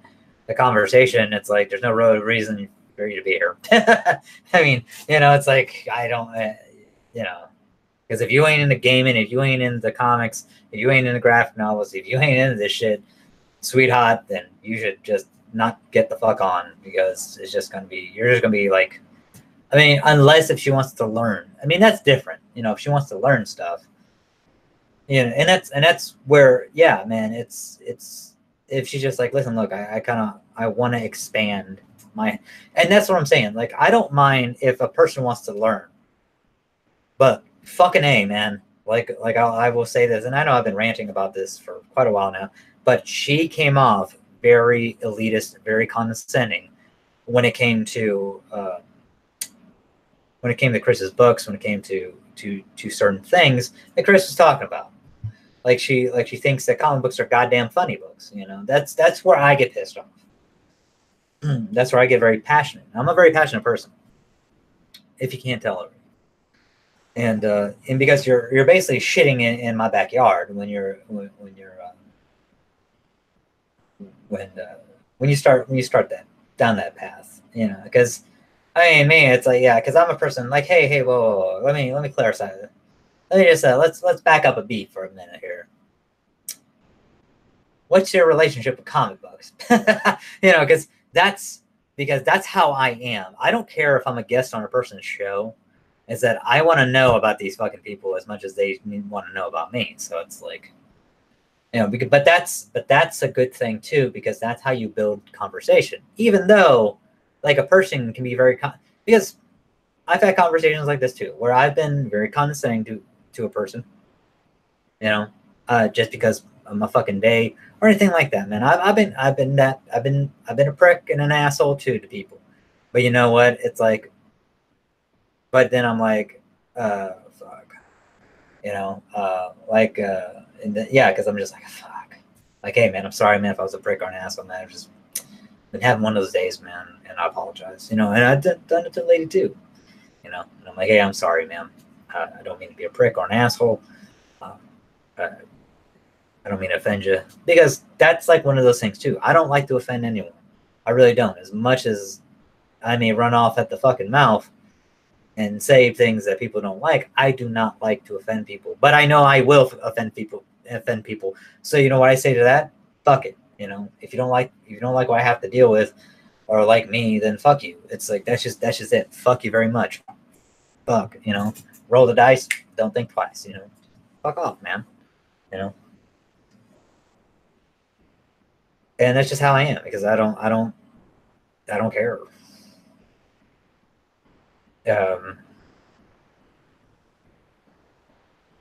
the conversation, it's like there's no real reason for you to be here. I mean, it's like I don't, because if you ain't into gaming, if you ain't into comics, if you ain't into graphic novels, if you ain't into this shit, sweetheart, then you should just not get the fuck on, because it's just gonna be, you're just gonna be like, I mean, unless if she wants to learn. I mean, that's different. If she wants to learn stuff, and that's where, yeah, man, it's if she's just like, listen, look, I want to expand and that's what I'm saying. Like, I don't mind if a person wants to learn, but fucking A, man. Like I will say this, and I know I've been ranting about this for quite a while now, but she came off very elitist, very condescending when it came to Chris's books, when it came to certain things that Chris was talking about. Like she thinks that comic books are goddamn funny books. That's where I get pissed off. That's where I get very passionate. I'm a very passionate person, if you can't tell already. And because you're basically shitting in my backyard when you start that down that path, because I mean, me, it's like, yeah, because I'm a person like, hey, whoa, let me clarify. Let me just let's back up a beat for a minute here. What's your relationship with comic books? Because that's how I am. I don't care if I'm a guest on a person's show. Is that I want to know about these fucking people as much as they want to know about me. So it's like, but that's a good thing too, because that's how you build conversation. Even though, like, a person can be because I've had conversations like this too, where I've been very condescending to a person, just because I'm a fucking day or anything like that, man. I've been a prick and an asshole too to people, but you know what? It's like, but then I'm like, fuck, yeah, because I'm just like, fuck, like, hey, man, I'm sorry, man, if I was a prick or an asshole, man. I've just been having one of those days, man, and I apologize, and I've done it to the lady too, and I'm like, hey, I'm sorry, man. I don't mean to be a prick or an asshole. I don't mean to offend you, because that's like one of those things too. I don't like to offend anyone. I really don't. As much as I may run off at the fucking mouth and say things that people don't like, I do not like to offend people. But I know I will offend people. So you know what I say to that? Fuck it. If you don't like what I have to deal with, or like me, then fuck you. It's like, that's just it. Fuck you very much. Fuck. Roll the dice. Don't think twice. Fuck off, man. And that's just how I am, because I don't care.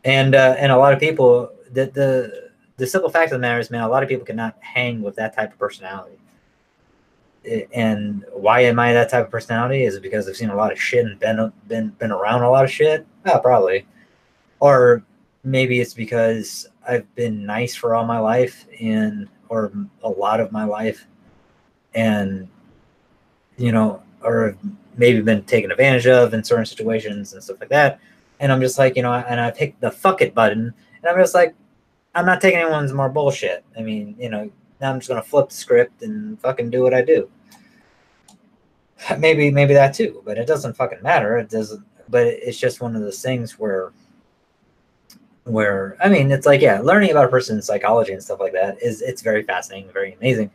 And a lot of people, the simple fact of the matter is, man, a lot of people cannot hang with that type of personality. And why am I that type of personality? Is it because I've seen a lot of shit and been around a lot of shit? Oh, probably. Or maybe it's because I've been nice for all my life, or a lot of my life, and or maybe been taken advantage of in certain situations and stuff like that. And I'm just like, you know, and I pick the fuck it button, and I'm just like, I'm not taking anyone's more bullshit. I mean, you know, now I'm just gonna flip the script and fucking do what I do. Maybe that too, but it doesn't fucking matter. It doesn't. But it's just one of those things where I mean, it's like, yeah, learning about a person's psychology and stuff like that it's very fascinating, very amazing.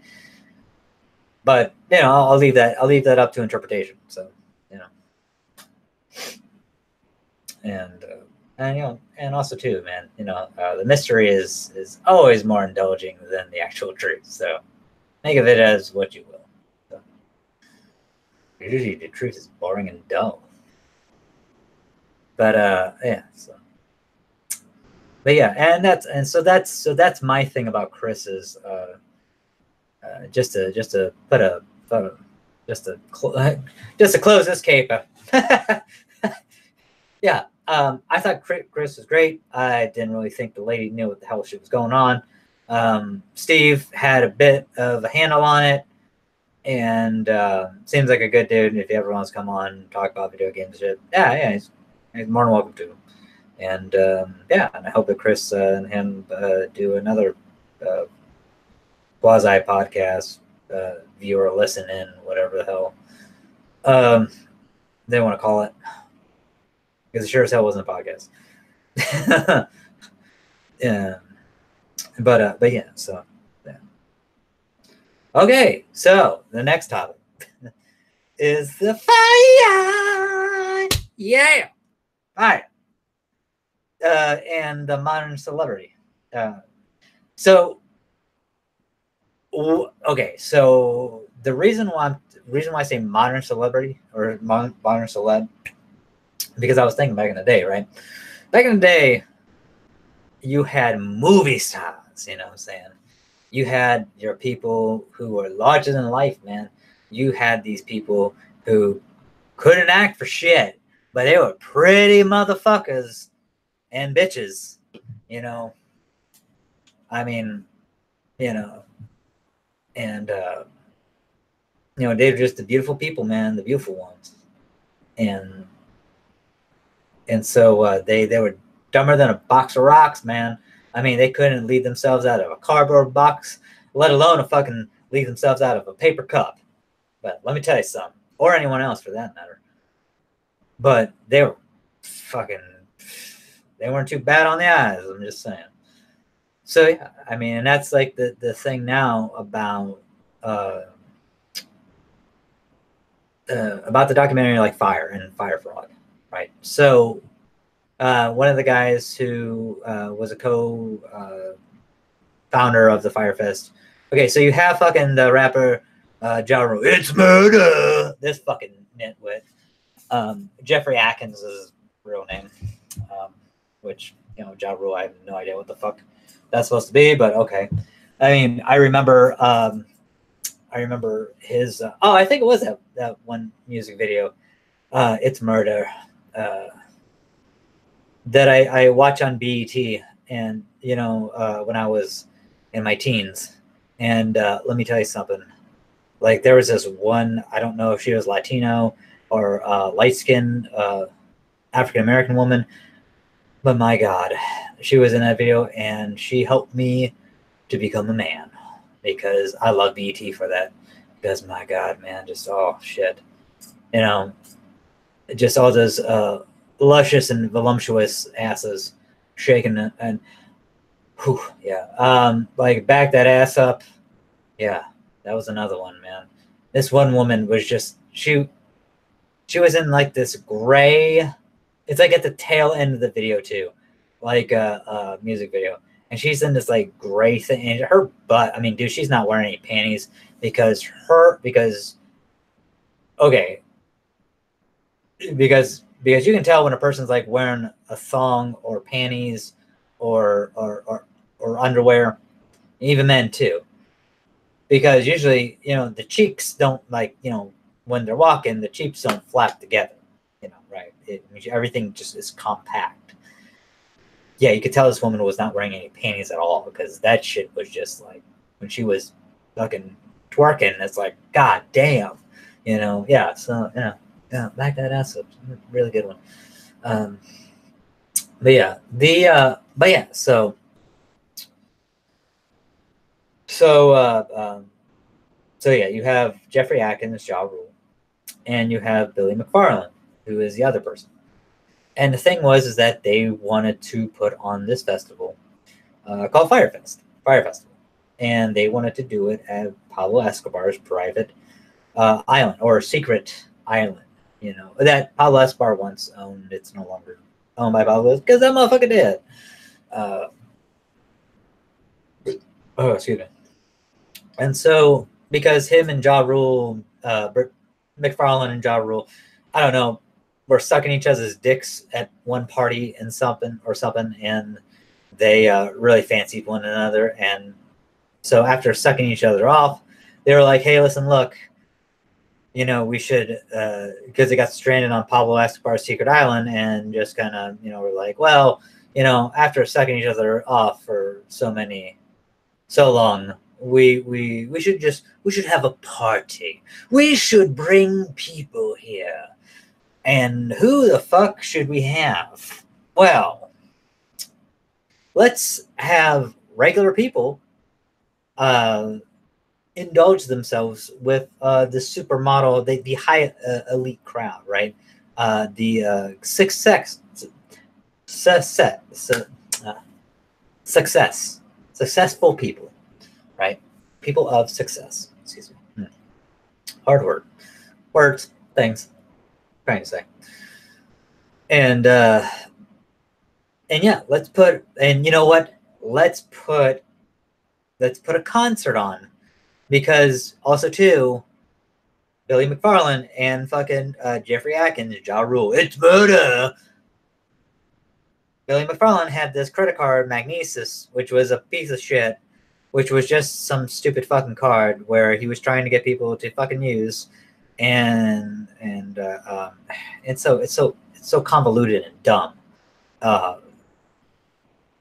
But you know, I'll leave that up to interpretation. So you know, and you know, and also too, man, you know, the mystery is always more indulging than the actual truth. So think of it as what you will. So, usually the truth is boring and dull. But yeah. So, but yeah, and so that's my thing about Chris is just to put a just to just to close this caper. Yeah, I thought Chris was great. I didn't really think the lady knew what the hell shit was going on. Steve had a bit of a handle on it, and seems like a good dude. If he ever wants to come on and talk about video games, shit, yeah, he's more than welcome to. And yeah, and I hope that Chris and him do another quasi podcast, viewer listen in, whatever the hell they want to call it, because it sure as hell wasn't a podcast. Yeah, but yeah, so yeah. Okay, so the next topic is the fire. Yeah, fire. And the modern celebrity. So okay, so the reason why I say modern celebrity or modern celeb, because I was thinking back in the day, right? Back in the day, you had movie stars, you know what I'm saying? You had your people who were larger than life, man. You had these people who couldn't act for shit, but they were pretty motherfuckers and bitches, you know. I mean, you know, and you know, they're just the beautiful people, man, the beautiful ones. And so they were dumber than a box of rocks, man. I mean, they couldn't lead themselves out of a cardboard box, let alone a fucking lead themselves out of a paper cup. But let me tell you something, or anyone else for that matter. But they were fucking, they weren't too bad on the eyes, I'm just saying. So yeah, I mean, and that's like the thing now about the documentary like Fire and Fire Frog, right? So one of the guys who was a co-founder of the Firefest. Okay, so you have fucking the rapper Ja Rule. It's murder. This fucking nitwit. Jeffrey Atkins is his real name, which, you know, Ja Rule, I have no idea what the fuck that's supposed to be, but okay. I mean, I remember his. I think it was that one music video. It's murder. That I watch on BET, and you know, when I was in my teens, and let me tell you something. Like, there was this one, I don't know if she was Latino or light skinned African American woman, but my God, she was in that video, and she helped me to become a man, because I love BET for that. Because my God, man, just oh shit, you know, just all those luscious and voluptuous asses shaking and whew, yeah, like back that ass up. Yeah, that was another one, man. This one woman was just she was in like this gray. It's like at the tail end of the video too, like a music video, and she's in this like gray thing. And her butt, I mean, dude, she's not wearing any panties because okay, because you can tell when a person's like wearing a thong or panties or underwear, even men too, because usually, you know, the cheeks don't, like, you know, when they're walking, the cheeks don't flap together, you know, right? Everything just is compact. Yeah, you could tell this woman was not wearing any panties at all, because that shit was just like, when she was fucking twerking, it's like, god damn, you know. Yeah, so yeah, back that ass up, really good one. But yeah, so yeah, you have Jeffrey Atkins, Ja Rule, and you have Billy McFarland, who is the other person. And the thing was is that they wanted to put on this festival called Fire Festival, and they wanted to do it at Pablo Escobar's private island or secret island. You know that Pablo Escobar once owned. It's no longer owned by Pablo because that motherfucker did. Uh, oh, excuse me. And so because him and Ja Rule, McFarlane and Ja Rule, I don't know, were sucking each other's dicks at one party and something, and they really fancied one another. And so after sucking each other off, they were like, "Hey, listen, look, you know, we should," because they got stranded on Pablo Escobar's secret island, and just kind of, you know, we're like, well, you know, after sucking each other off for so long, we should have a party. We should bring people here. And who the fuck should we have? Well, let's have regular people indulge themselves with the supermodel, the high elite crowd, right? The successful people, right? People of success. Excuse me. Hard word. Words, things. Trying to say. And yeah, let's put, and you know what? Let's put a concert on, because also too, Billy McFarland and fucking Jeffrey Atkins, Ja Rule, it's murder. Billy McFarland had this credit card, Magnesis, which was a piece of shit, which was just some stupid fucking card where he was trying to get people to fucking use, and it's so convoluted and dumb,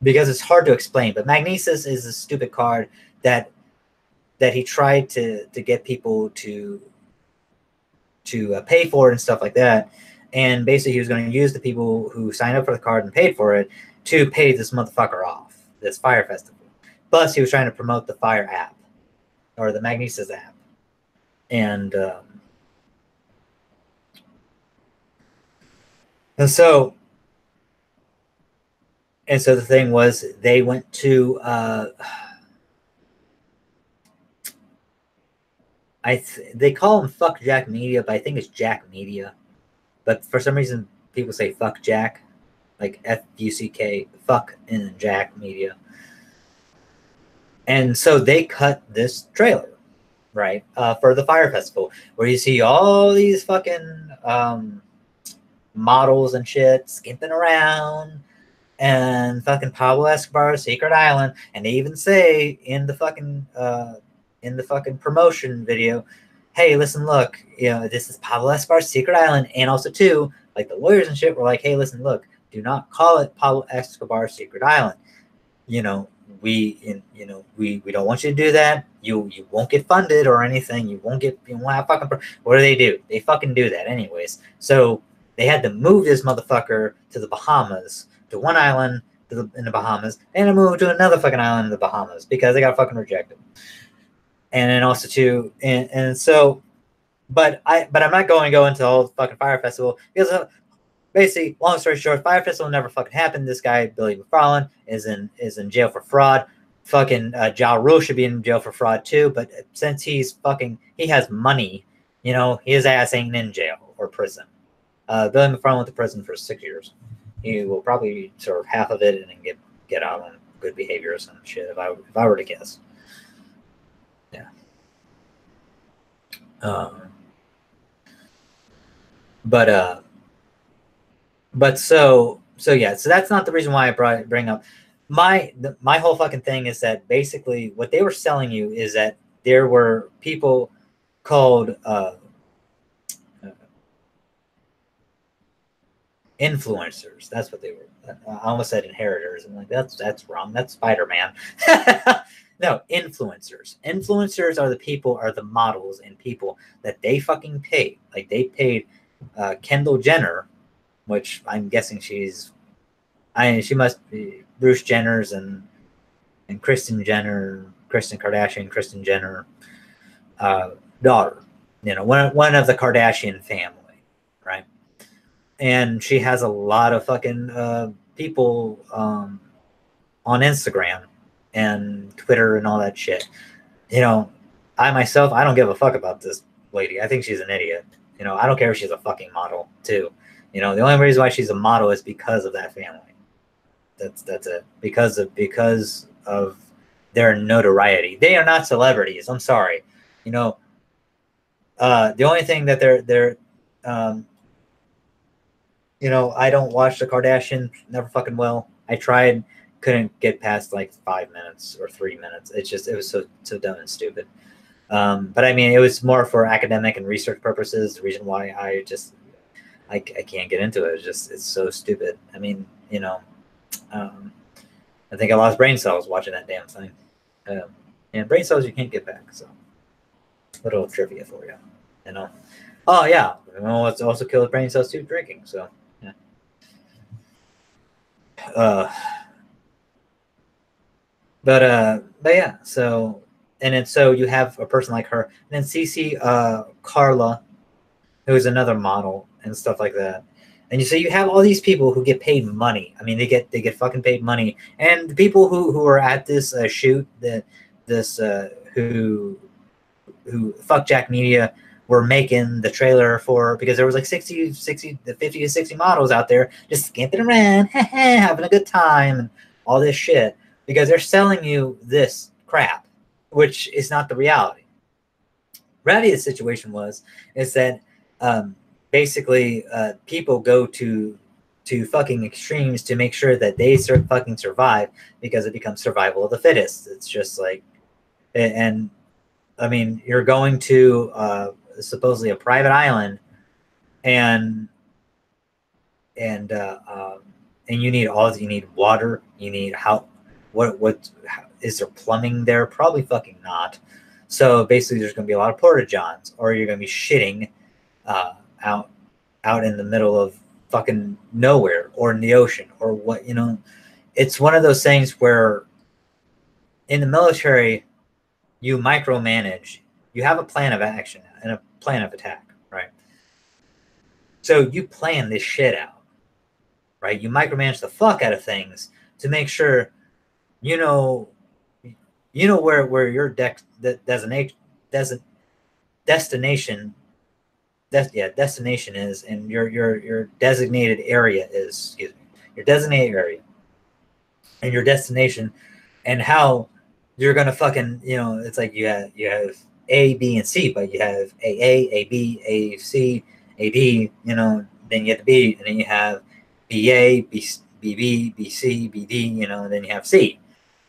because it's hard to explain. But Magnesis is a stupid card that he tried to get people to pay for it and stuff like that. And basically, he was going to use the people who signed up for the card and paid for it to pay this motherfucker off, this Fire Festival. Plus, he was trying to promote the Fire app, or the Magnesis app. And so the thing was, they went to they call him Fuck Jack Media, but I think it's Jack Media. But for some reason, people say Fuck Jack, like F-U-C-K, Fuck and Jack Media. And so they cut this trailer, right, for the Fire Festival, where you see all these fucking models and shit skimping around, and fucking Pablo Escobar's secret island. And they even say in the fucking promotion video, hey, listen, look, you know, this is Pablo Escobar's secret island. And also too, like, the lawyers and shit were like, hey, listen, look, do not call it Pablo Escobar's secret island. You know, we don't want you to do that. You won't get funded or anything. You won't have fucking. What do? They fucking do that anyways. So they had to move this motherfucker to the Bahamas, to one island in the Bahamas, and to move to another fucking island in the Bahamas because they got fucking rejected. And then also too, and so, but I'm not going to go into the whole fucking Fire Festival, because basically, long story short, Fire Festival never fucking happened. This guy, Billy McFarland, is in jail for fraud. Fucking Ja Rule should be in jail for fraud too, but since he has money, you know, his ass ain't in jail or prison. Billy McFarland went to prison for 6 years. He will probably serve half of it and then get out on good behavior or some shit, if I were to guess. Yeah. But so yeah, so that's not the reason why I bring up my whole fucking thing. Is that basically what they were selling you is that there were people called influencers. That's what they were. I almost said inheritors. I'm like, that's wrong. That's Spider-Man. No, influencers. Influencers are the models and people that they fucking paid. Like, they paid Kendall Jenner, which I'm guessing she's She must be Bruce Jenner's and Kristen Kardashian, Kristen Jenner daughter. You know, one of the Kardashian family, right? And she has a lot of fucking people on Instagram and Twitter and all that shit. You know, I myself, I don't give a fuck about this lady. I think she's an idiot. You know, I don't care if she's a fucking model too. You know, the only reason why she's a model is because of that family. That's it. Because of their notoriety. They are not celebrities. I'm sorry. You know, the only thing that they're you know, I don't watch the Kardashians, never fucking will. I tried, couldn't get past like 5 minutes or 3 minutes. It was so dumb and stupid. But I mean, it was more for academic and research purposes. The reason why I can't get into it. It's so stupid. I mean, you know, I think I lost brain cells watching that damn thing. And brain cells you can't get back. So, little trivia for you. You know. Oh yeah. You know what's also kills brain cells too? Drinking. So. Yeah. But yeah. So and then so you have a person like her, and then Cece Carla, who is another model and stuff like that. And you have all these people who get paid money. I mean, they get fucking paid money. And the people who are at this shoot, who Fuck Jack Media were making the trailer for, because there was like 50 to 60 models out there just skimping around, having a good time and all this shit, because they're selling you this crap, which is not the reality. Reality of the situation is that basically people go to fucking extremes to make sure that they fucking survive, because it becomes survival of the fittest. It's just like, and I mean, you're going to supposedly a private island, and you need water, you need what is there plumbing there? Probably fucking not. So basically there's going to be a lot of porta johns, or you're going to be shitting out in the middle of fucking nowhere, or in the ocean, or what, you know. It's one of those things where in the military you micromanage. You have a plan of action and a plan of attack, right? So you plan this shit out, right? You micromanage the fuck out of things to make sure you know where your destination is, and your designated area is, your designated area and your destination, and how you're gonna fucking, you know, it's like you have A, B, and C, but you have A B, A C, A D, you know, then you get the B, and then you have BA, BB, BC, BD, you know, and then you have C.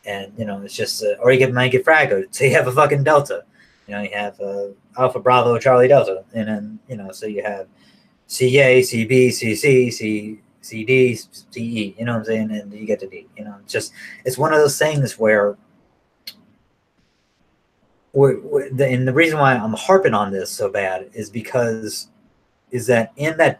And, you know, it's just, or you might get fragmented. So you have a fucking delta. You know, you have Alpha Bravo Charlie Delta. And then, you know, so you have CA, CB, CC, CD, CE, you know what I'm saying? And you get to D. You know, it's one of those things where, and the reason why I'm harping on this so bad is because that in that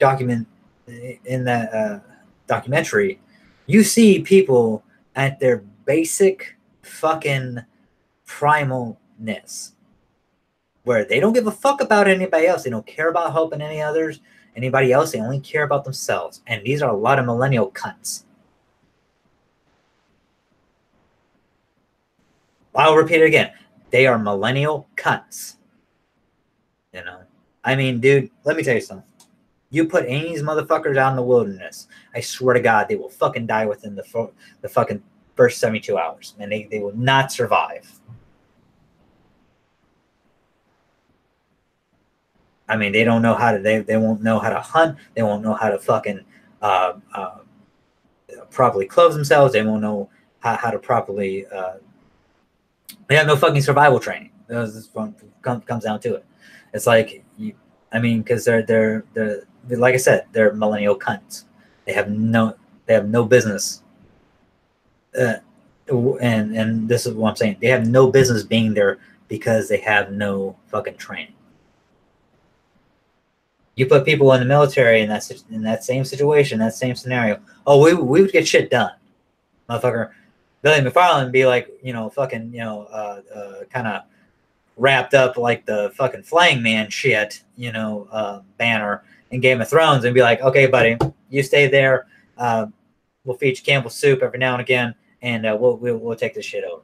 documentary, you see people at their basic fucking primalness, where they don't give a fuck about anybody else. They don't care about helping anybody else. They only care about themselves. And these are a lot of millennial cunts. I'll repeat it again. They are millennial cunts. You know? I mean, dude, let me tell you something. You put any of these motherfuckers out in the wilderness, I swear to God, they will fucking die within the fucking first 72 hours. And they will not survive. I mean, they don't know how to, they won't know how to hunt. They won't know how to fucking properly clothe themselves. They won't know how to properly, they have no fucking survival training. This comes down to it. It's like, I mean, because they're like I said, they're millennial cunts. They have no business. And this is what I'm saying. They have no business being there because they have no fucking training. You put people in the military in that same situation, that same scenario. Oh, we would get shit done, motherfucker. Billy McFarland be like, fucking, kind of wrapped up like the fucking Flying Man shit, banner in Game of Thrones, and be like, okay, buddy, you stay there. We'll feed you Campbell's soup every now and again, and we'll take this shit over.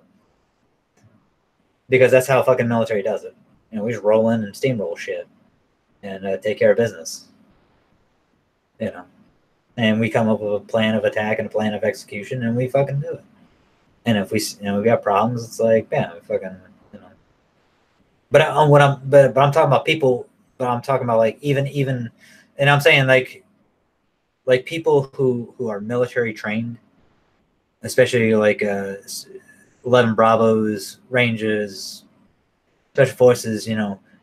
Because that's how fucking military does it. We just roll in and steamroll shit and take care of business. And we come up with a plan of attack and a plan of execution, and we fucking do it. And if we got problems, it's like, yeah, we fucking, But but I'm talking about people. But I'm talking about like even, and I'm saying like people who are military trained, especially like 11 Bravos, Rangers, Special Forces.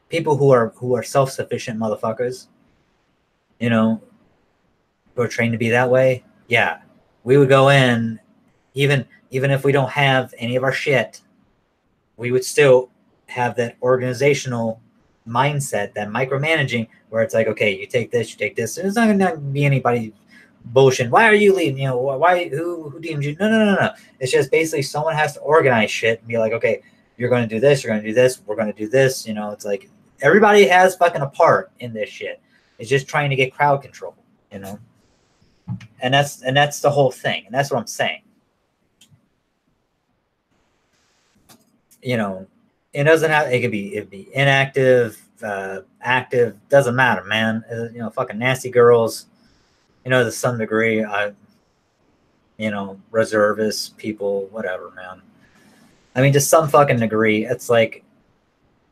People who are self-sufficient motherfuckers. Who are trained to be that way. Yeah, we would go in, even if we don't have any of our shit, we would still have that organizational mindset, that micromanaging, where it's like, okay, you take this. There's not going to be anybody bullshit. Why are you leaving? Why? Who deemed you? No. It's just basically someone has to organize shit and be like, okay, you're going to do this. You're going to do this. We're going to do this. It's like everybody has fucking a part in this shit. It's just trying to get crowd control. And that's the whole thing. And that's what I'm saying. It doesn't have. It'd be inactive, active. Doesn't matter, man. Fucking nasty girls. To some degree, reservists, people, whatever, man. I mean, to some fucking degree, it's like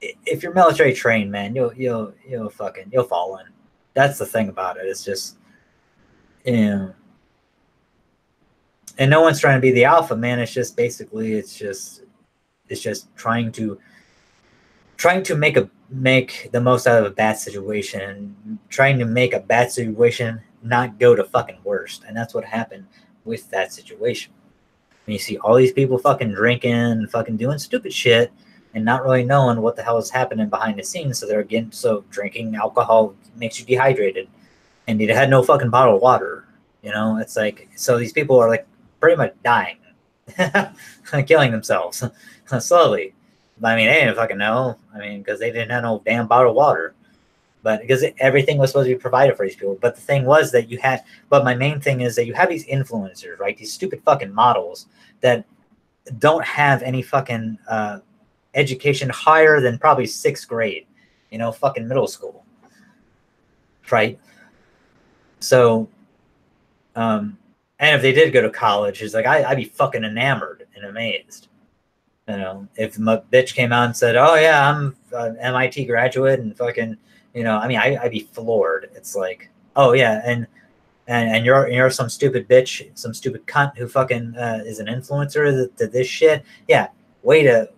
if you're military trained, man, you'll fall in. That's the thing about it. It's just, and no one's trying to be the alpha, man. It's just basically, it's just trying to make the most out of a bad situation, and trying to make a bad situation not go to fucking worst. And that's what happened with that situation. And you see all these people fucking drinking and fucking doing stupid shit and not really knowing what the hell is happening behind the scenes. So drinking alcohol makes you dehydrated, and you had no fucking bottle of water. It's like, so these people are like pretty much dying, killing themselves slowly. I mean, they didn't fucking know. I mean, because they didn't have no damn bottle of water. But because everything was supposed to be provided for these people. But the thing was that but my main thing is that you have these influencers, right? These stupid fucking models that don't have any fucking education higher than probably 6th grade, fucking middle school. Right? So, and if they did go to college, it's like, I'd be fucking enamored and amazed. If my bitch came out and said, "Oh yeah, I'm an MIT graduate," and fucking, I mean, I'd be floored. It's like, oh yeah, and you're some stupid bitch, some stupid cunt who fucking is an influencer to this shit. Yeah, way to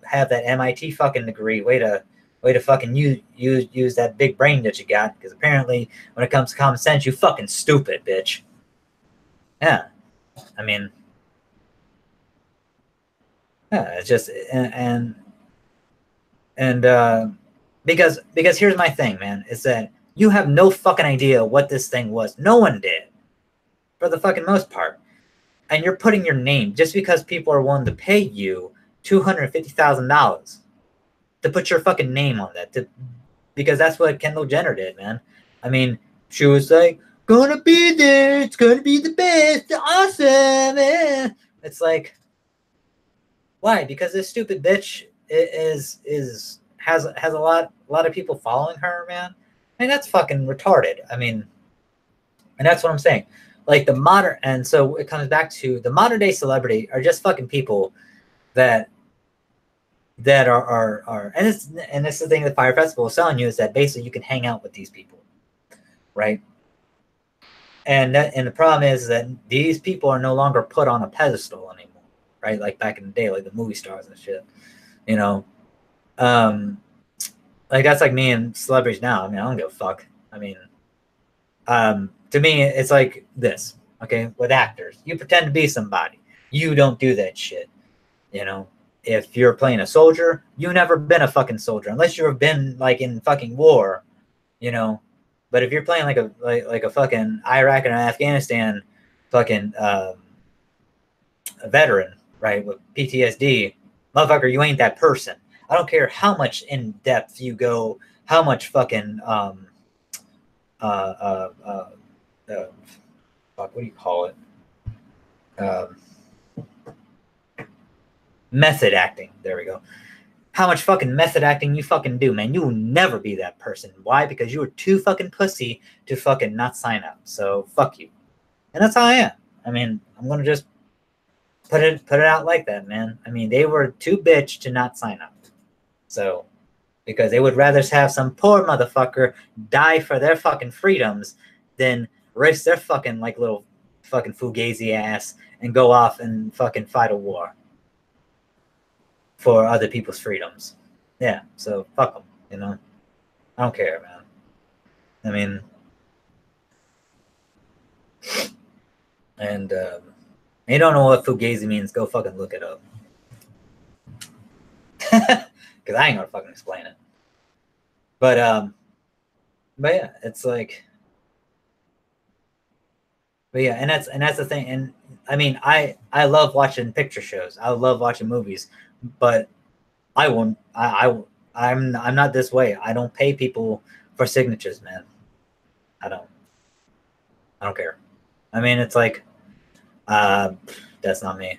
have that MIT fucking degree. Way to fucking use that big brain that you got. Because apparently, when it comes to common sense, you fucking stupid bitch. Yeah, I mean. Yeah, it's just because here's my thing, man, is that you have no fucking idea what this thing was. No one did, for the fucking most part. And you're putting your name just because people are willing to pay you $250,000 to put your fucking name on that, because that's what Kendall Jenner did, man. I mean, she was like, "Gonna be there. It's gonna be the best. Awesome." Man. It's like. Why? Because this stupid bitch has a lot of people following her, man. I mean, that's fucking retarded. I mean, and that's what I'm saying. Like and so it comes back to the modern day celebrity are just fucking people that are and this is the thing that Fire Festival is telling you, is that basically you can hang out with these people, right? And the problem is that these people are no longer put on a pedestal anymore. Right, like back in the day, like the movie stars and shit, like that's like me and celebrities now. I mean, I don't give a fuck. I mean, to me, it's like this. Okay, with actors, you pretend to be somebody. You don't do that shit. If you're playing a soldier, you've never been a fucking soldier unless you've been like in fucking war. But if you're playing like a fucking Iraq and Afghanistan fucking a veteran, right, with PTSD, motherfucker, you ain't that person. I don't care how much in depth you go, how much fucking uh, uh, uh, fuck, what do you call it? Um, Method acting. There we go. How much fucking method acting you fucking do, man. You will never be that person. Why? Because you were too fucking pussy to fucking not sign up. So fuck you. And that's how I am. I mean, I'm gonna just put it out like that, man. I mean, they were too bitch to not sign up. So because they would rather have some poor motherfucker die for their fucking freedoms than risk their fucking like little fucking fugazi ass and go off and fucking fight a war for other people's freedoms. Yeah, so fuck them, you know. I don't care, man. I mean, and you don't know what fugazi means, go fucking look it up. Because I ain't gonna fucking explain it. But yeah, it's like, but yeah, and that's the thing. And I mean, I love watching picture shows. I love watching movies, but I won't. I'm not this way. I don't pay people for signatures, man. I don't care. I mean, it's like, that's not me.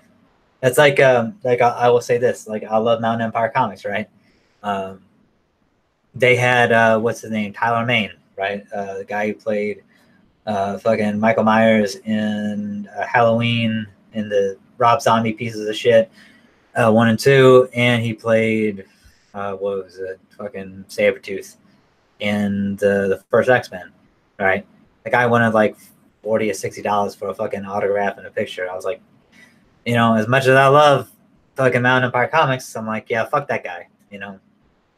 It's like I will say this. Like, I love Mountain Empire Comics, right? They had what's his name, Tyler Mane, right? The guy who played fucking Michael Myers in Halloween, in the Rob Zombie pieces of shit 1 and 2, and he played what was it, fucking Sabretooth in the first X-Men, right? The guy wanted like $40 or $60 for a fucking autograph and a picture. I was like, you know, as much as I love fucking Mountain Empire Comics, I'm like, yeah, fuck that guy. You know,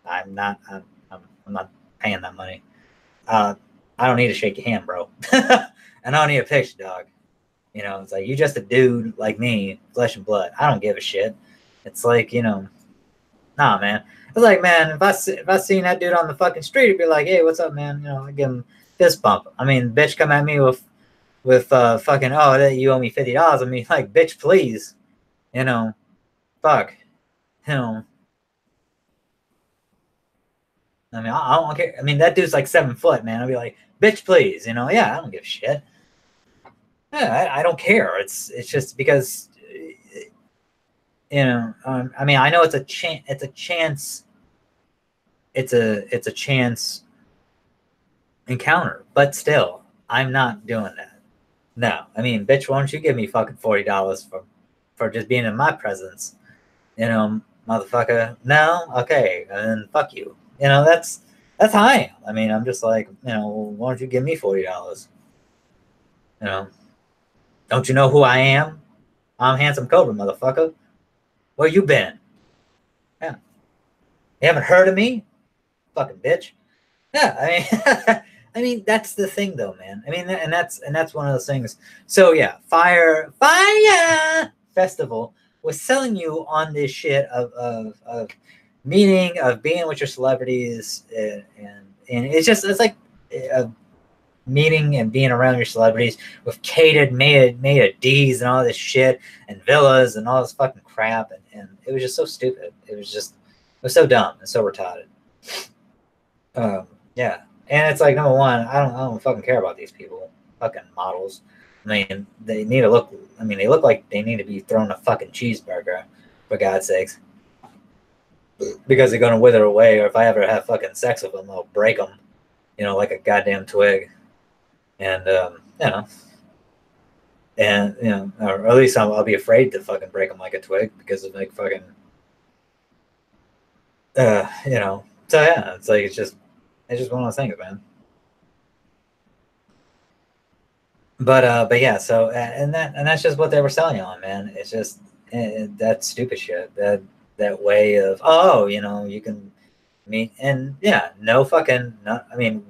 I'm not paying that money. I don't need to shake your hand, bro. And I don't need a picture, dog. You know, it's like, you just a dude like me, flesh and blood. I don't give a shit. It's like, you know, nah, man. It's like, man, if I seen that dude on the fucking street, it'd be like, hey, what's up, man? You know, I give him fist bump. I mean, bitch come at me with fucking, oh, you owe me $50. I mean, like, bitch, please. You know, fuck. You know, I mean, I don't care. I mean, that dude's like 7 foot, man. I'd be like, bitch, please. You know, yeah, I don't give a shit. Yeah, I don't care. It's just because, you know, I mean, I know it's a chance. It's a chance. It's a chance encounter, but still, I'm not doing that. No, I mean, bitch, why don't you give me fucking $40 for just being in my presence? You know, motherfucker. No, okay, and then fuck you. You know, that's how I am. I mean, I'm just like, you know, why don't you give me $40? You know, don't you know who I am? I'm Handsome Cobra, motherfucker. Where you been? Yeah, you haven't heard of me, fucking bitch. Yeah, I mean, I mean, that's the thing, though, man. I mean, and that's one of those things. So yeah, Fire Festival was selling you on this shit of meeting, of being with your celebrities, and it's like a meeting and being around your celebrities with catered made of D's and all this shit and villas and all this fucking crap, and it was just so stupid. It was so dumb and so retarded. Yeah, and it's like, number one, I don't fucking care about these people, fucking models. I mean, they need to look. I mean, they look like they need to be thrown a fucking cheeseburger, for God's sakes, because they're gonna wither away. Or if I ever have fucking sex with them, I'll break them, you know, like a goddamn twig. And you know, and you know, or at least I'll be afraid to fucking break them like a twig because of like fucking, you know. So yeah, it's like it's just one of those things, man. But yeah, so and that's just what they were selling you on, man. It's just that stupid shit, that way of, oh, you know, you can meet, and yeah, no fucking, no, I mean,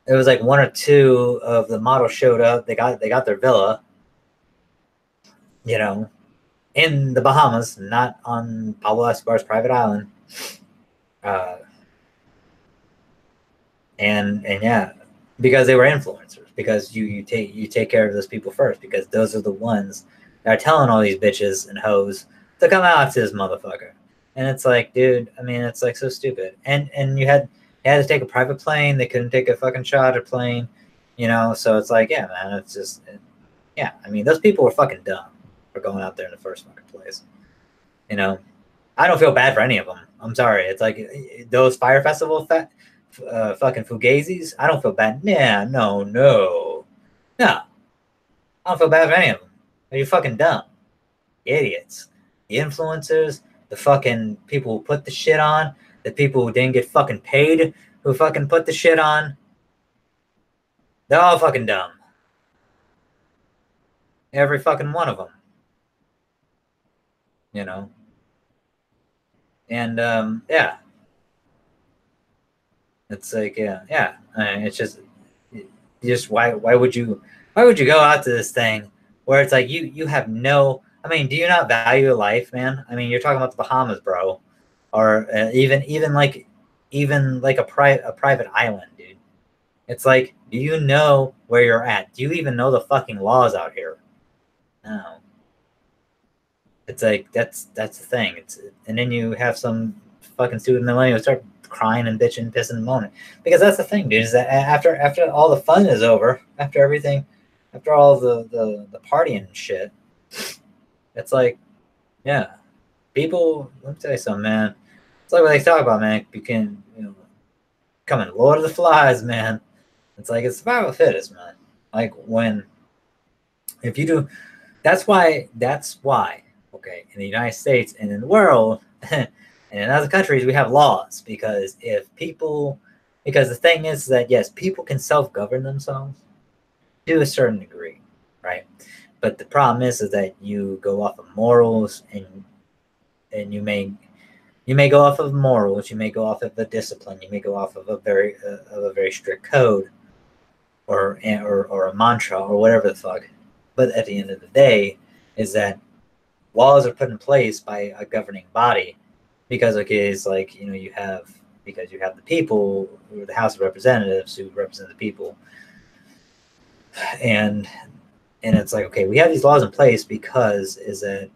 it was like 1 or 2 of the models showed up. They got their villa, you know, in the Bahamas, not on Pablo Escobar's private island. and yeah, because they were influencers. Because you take care of those people first, because those are the ones that are telling all these bitches and hoes to come out to this motherfucker. And it's like, dude, I mean, it's like so stupid. And you had to take a private plane. They couldn't take a fucking charter plane, you know. So it's like, yeah, man, it's just, yeah. I mean, those people were fucking dumb for going out there in the first fucking place, you know. I don't feel bad for any of them. I'm sorry. It's like those Fire Festival fucking fugazis. I don't feel bad. Nah, no. I don't feel bad for any of them. Are you fucking dumb? Idiots. The influencers, the fucking people who put the shit on, the people who didn't get fucking paid who fucking put the shit on. They're all fucking dumb. Every fucking one of them. You know? And, yeah. It's like, yeah. It's just, why would you go out to this thing where it's like you have no, I mean, do you not value life, man? I mean, you're talking about the Bahamas, bro, or even like a private island, dude. It's like, do you know where you're at? Do you even know the fucking laws out here? No. It's like that's the thing. And then you have some fucking stupid millennial start crying and bitching, pissing, and moaning, because that's the thing, dude. Is that after all the fun is over, after everything, after all the partying and shit, it's like, yeah, people. Let me tell you something, man. It's like what they talk about, man. You can, coming Lord of the Flies, man. It's like it's survival of the fittest, man. Like when if you do, that's why. Okay, in the United States and in the world, and in other countries, we have laws, because because the thing is that, yes, people can self-govern themselves to a certain degree, right? But the problem is that you go off of morals, and you may go off of morals, you may go off of the discipline, you may go off of a very strict code, or a mantra, or whatever the fuck. But at the end of the day, is that laws are put in place by a governing body, because, okay, it's like, you have the people, or the House of Representatives, who represent the people, and it's like, okay, we have these laws in place because is that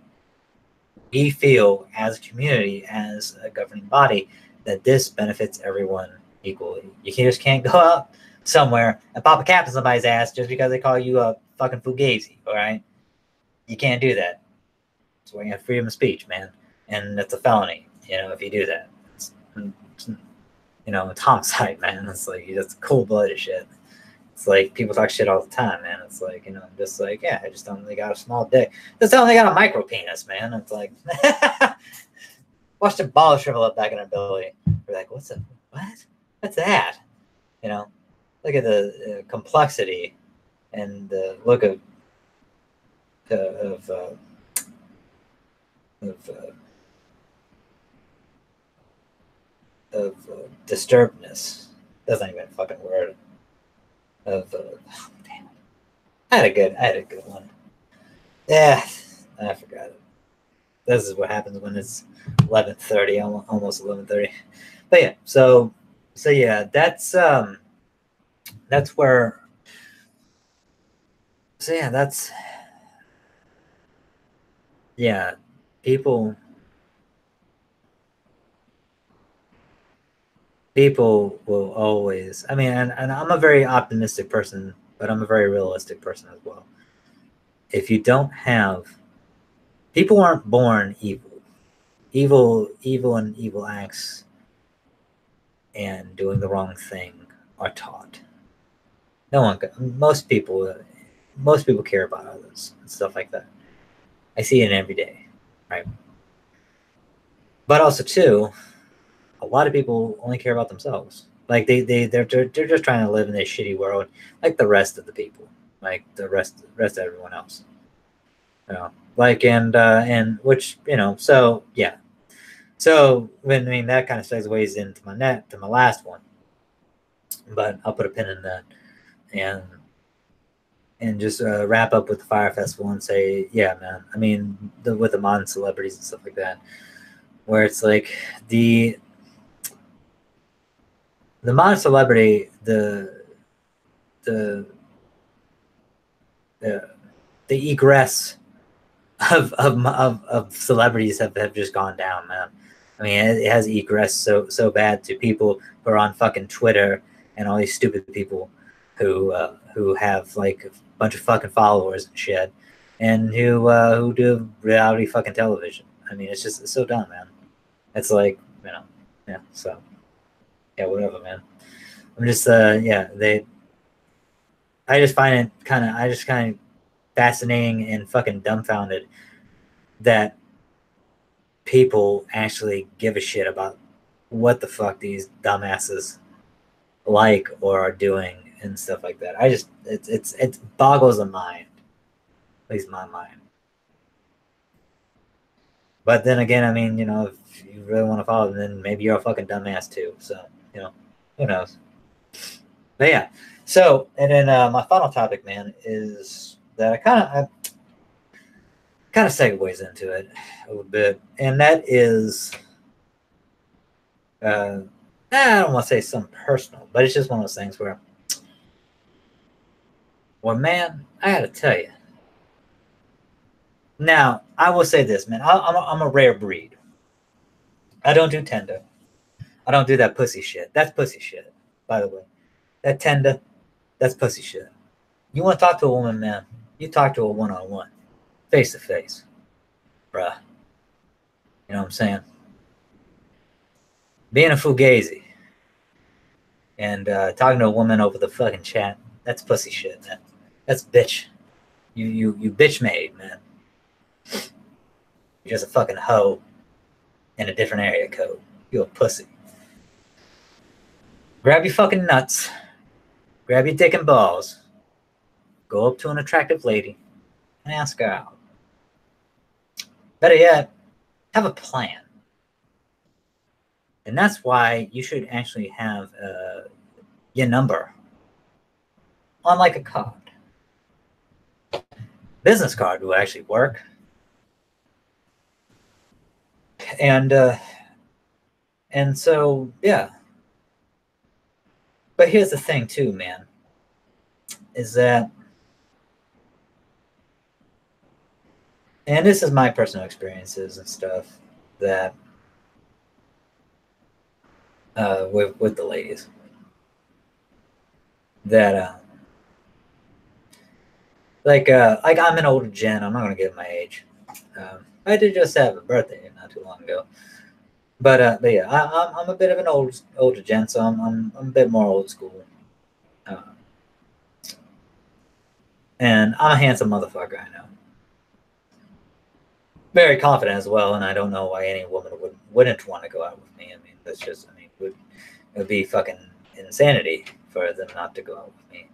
we feel as a community, as a governing body, that this benefits everyone equally. You just can't go out somewhere and pop a cap in somebody's ass just because they call you a fucking fugazi, all right? You can't do that. That's why you have freedom of speech, man. And that's a felony, if you do that. It's homicide, man. It's like, that's cold-blooded shit. It's like, people talk shit all the time, man. It's like, I'm just like, yeah, I just tell them they got a small dick. Just tell them they got a micro penis, man. It's like, watch the ball shrivel up back in their belly. We're like, what? What's that? Look at the complexity and the look of disturbedness. That's not even a fucking word. Damn. I had a good one. Yeah, I forgot it. This is what happens when it's 11:30, almost 11:30. But yeah, so yeah, that's where. So yeah, people will always, I mean, and I'm a very optimistic person, but I'm a very realistic person as well. If you don't have, people aren't born evil. Evil and evil acts and doing the wrong thing are taught. Most people care about others and stuff like that. I see it every day, right? But also too, a lot of people only care about themselves. Like they're just trying to live in this shitty world, like the rest of the people, like the rest of everyone else. Like and which so yeah. So that kind of segues into my last one, but I'll put a pin in that, and just wrap up with the Fire Festival and say, yeah, man. I mean, with the modern celebrities and stuff like that, where it's like the modern celebrity, the the egress of celebrities have just gone down, man. I mean, it has egress so bad to people who are on fucking Twitter and all these stupid people who have like a bunch of fucking followers and shit, and who do reality fucking television. I mean, it's so dumb, man. It's like, yeah. So yeah, whatever, man. I'm just yeah, I just find it kind of fascinating and fucking dumbfounded that people actually give a shit about what the fuck these dumbasses like or are doing and stuff like that. It boggles the mind, at least my mind. But then again, I mean, if you really want to follow them, then maybe you're a fucking dumbass too. So, who knows? But yeah. So, and then my final topic, man, is that I kind of segues into it a little bit, and that is, I don't want to say something personal, but it's just one of those things where, well, man, I got to tell you. Now, I will say this, man. I'm a rare breed. I don't do tender. I don't do that pussy shit. That's pussy shit, by the way. That tender, that's pussy shit. You want to talk to a woman, man, you talk to a one-on-one, face-to-face, bruh. You know what I'm saying? Being a fugazi and talking to a woman over the fucking chat, that's pussy shit, man. That's bitch. You bitch made, man. You're just a fucking hoe in a different area code. You a pussy. Grab your fucking nuts. Grab your dick and balls. Go up to an attractive lady and ask her out. Better yet, have a plan. And that's why you should actually have your number on like a card. Business card will actually work. And so, yeah. But here's the thing too, man, is that, and this is my personal experiences and stuff, that with the ladies, that like I'm an older gen. I'm not gonna give my age. I did just have a birthday not too long ago, but yeah, I'm a bit of an older gen, so I'm a bit more old school, and I'm a handsome motherfucker. I know, very confident as well, and I don't know why any woman wouldn't want to go out with me. I mean, that's just, I mean, it would be fucking insanity for them not to go out with me.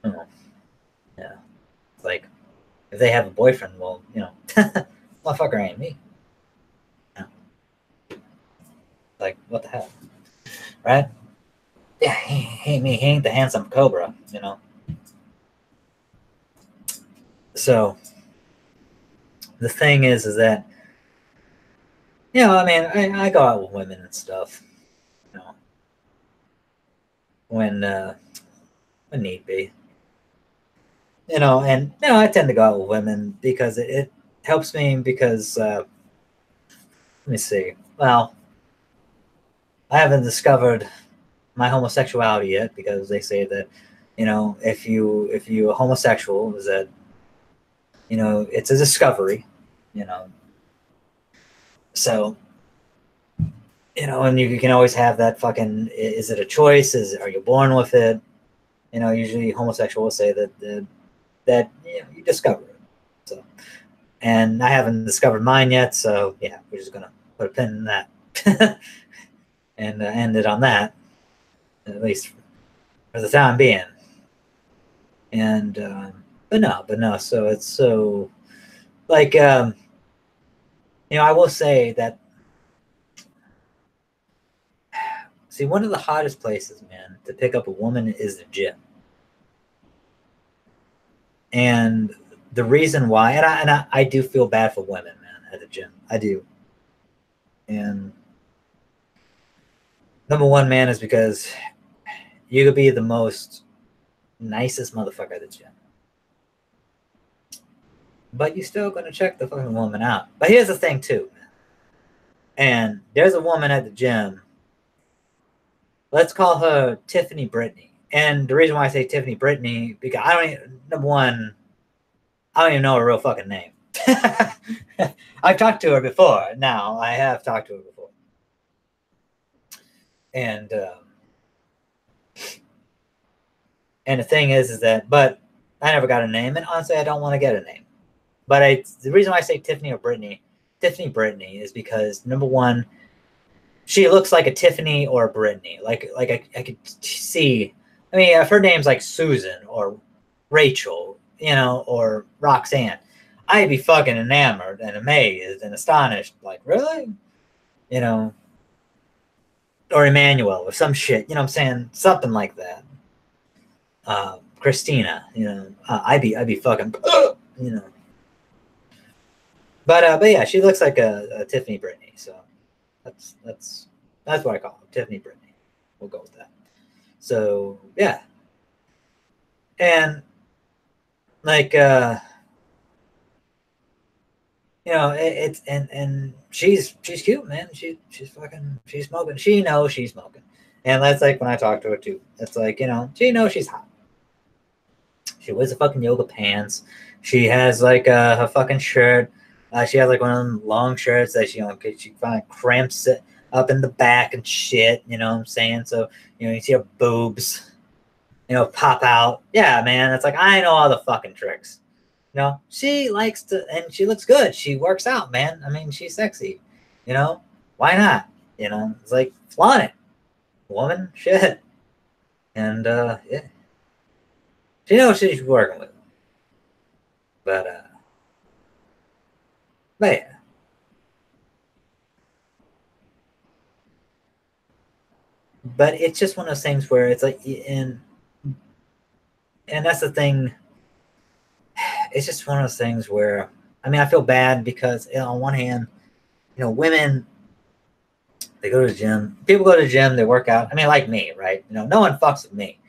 Oh, yeah, it's like, if they have a boyfriend, well, motherfucker ain't me. Like, what the hell, right? Yeah, he ain't me. He ain't the handsome Cobra, So the thing is that, I mean, I go out with women and stuff, when need be, and I tend to go out with women because it helps me because let me see. Well, I haven't discovered my homosexuality yet, because they say that, if you're homosexual, is that, it's a discovery, so, and you can always have that fucking, is it a choice? Are you born with it? Usually homosexuals say that you discover it. So, and I haven't discovered mine yet, so yeah, we're just gonna put a pin in that and end it on that, at least for the time being. And but no. So it's so, like, I will say that. See, one of the hottest places, man, to pick up a woman is the gym. And the reason why, and I do feel bad for women, man, at the gym. I do. And Number one, man, is because you could be the most nicest motherfucker at the gym, but you still gonna check the fucking woman out. But here's the thing too, and there's a woman at the gym. Let's call her Tiffany Brittany. And the reason why I say Tiffany Brittany, because number one, I don't even know her real fucking name. I've talked to her before. Now I have talked to her before, and the thing is that, but I never got a name, and honestly, I don't want to get a name. But the reason why I say Tiffany Brittany is because number one, she looks like a Tiffany or a Brittany. Like I could see. I mean, if her name's like Susan or Rachel, you know, or Roxanne, I'd be fucking enamored and amazed and astonished. Like, really? You know, or Emmanuel or some shit. You know what I'm saying? Something like that. Christina, you know, I'd be fucking, you know. But yeah, she looks like a Tiffany Brittany. So that's what I call her, Tiffany Brittany. We'll go with that. So yeah, and like you know, it's and she's cute, man. She's smoking. She knows she's smoking, and that's like when I talk to her too. It's like, you know, she knows she's hot. She wears the fucking yoga pants. She has like her fucking shirt. She has like one of them long shirts that she finally cramps it up in the back and shit. You know what I'm saying? So, you know, you see her boobs, you know, pop out. Yeah, man. It's like, I know all the fucking tricks. You know, she likes to, and she looks good. She works out, man. I mean, she's sexy. You know, why not? You know, it's like, flaunt it, woman. Shit. And yeah, she knows what she's working with. But yeah. But it's just one of those things where it's like, and that's the thing. It's just one of those things where, I mean, I feel bad because, you know, on one hand, you know, women, they go to the gym. People go to the gym, they work out. I mean, like me, right? You know, no one fucks with me,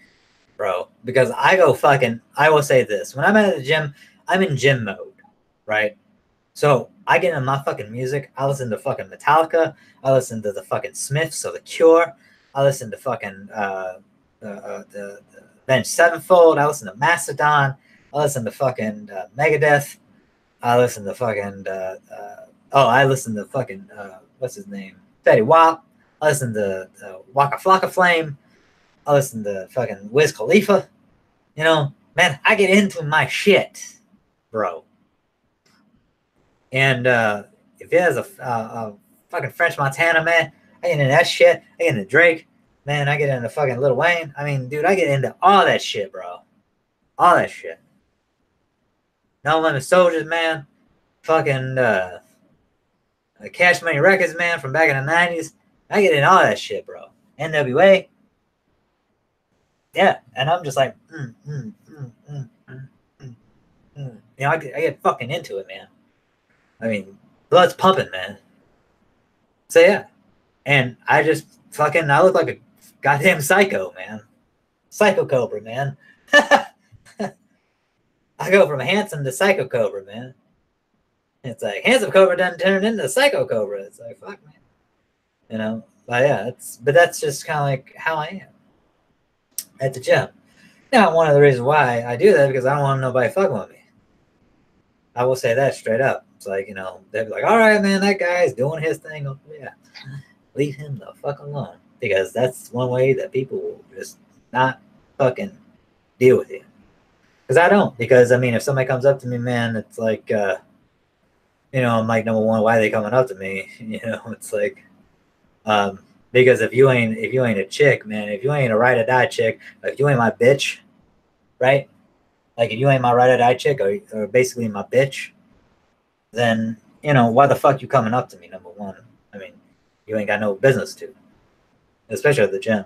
bro, because I will say this. When I'm at the gym, I'm in gym mode, right? So I get in my fucking music. I listen to fucking Metallica. I listen to the fucking Smiths or the Cure. I listen to fucking the Avenged Sevenfold. I listen to Mastodon. I listen to fucking Megadeth. I listen to fucking I listen to fucking what's his name? Fetty Wap. I listen to Waka Flocka Flame. I listen to fucking Wiz Khalifa. You know, man, I get into my shit, bro. And if there's a fucking French Montana, man, I get into that shit. I get into Drake, man. I get into fucking Lil Wayne. I mean, dude, I get into all that shit, bro. All that shit. No Limit Soldiers, man. Fucking Cash Money Records, man, from back in the 90s. I get into all that shit, bro. NWA. Yeah, and I'm just like, you know, I get fucking into it, man. I mean, blood's pumping, man. So yeah, and I just fucking, I look like a goddamn psycho, man. Psycho Cobra, man. I go from handsome to Psycho Cobra, man. It's like handsome Cobra doesn't turn into Psycho Cobra. It's like, fuck, man. You know, but yeah, that's just kind of like how I am at the gym. Now, one of the reasons why I do that because I don't want nobody fucking with me. I will say that straight up. It's like, you know, they'd be like, all right, man, that guy's doing his thing. Oh, yeah, leave him the fuck alone. Because that's one way that people will just not fucking deal with you. Because I don't. Because, I mean, if somebody comes up to me, man, it's like, you know, I'm like, number one, why are they coming up to me? You know, it's like, because if you ain't a chick, man, if you ain't a ride or die chick, if you ain't my bitch, right? Like if you ain't my ride or die chick or basically my bitch, then, you know, why the fuck you coming up to me, number one? I mean, you ain't got no business to. Especially at the gym.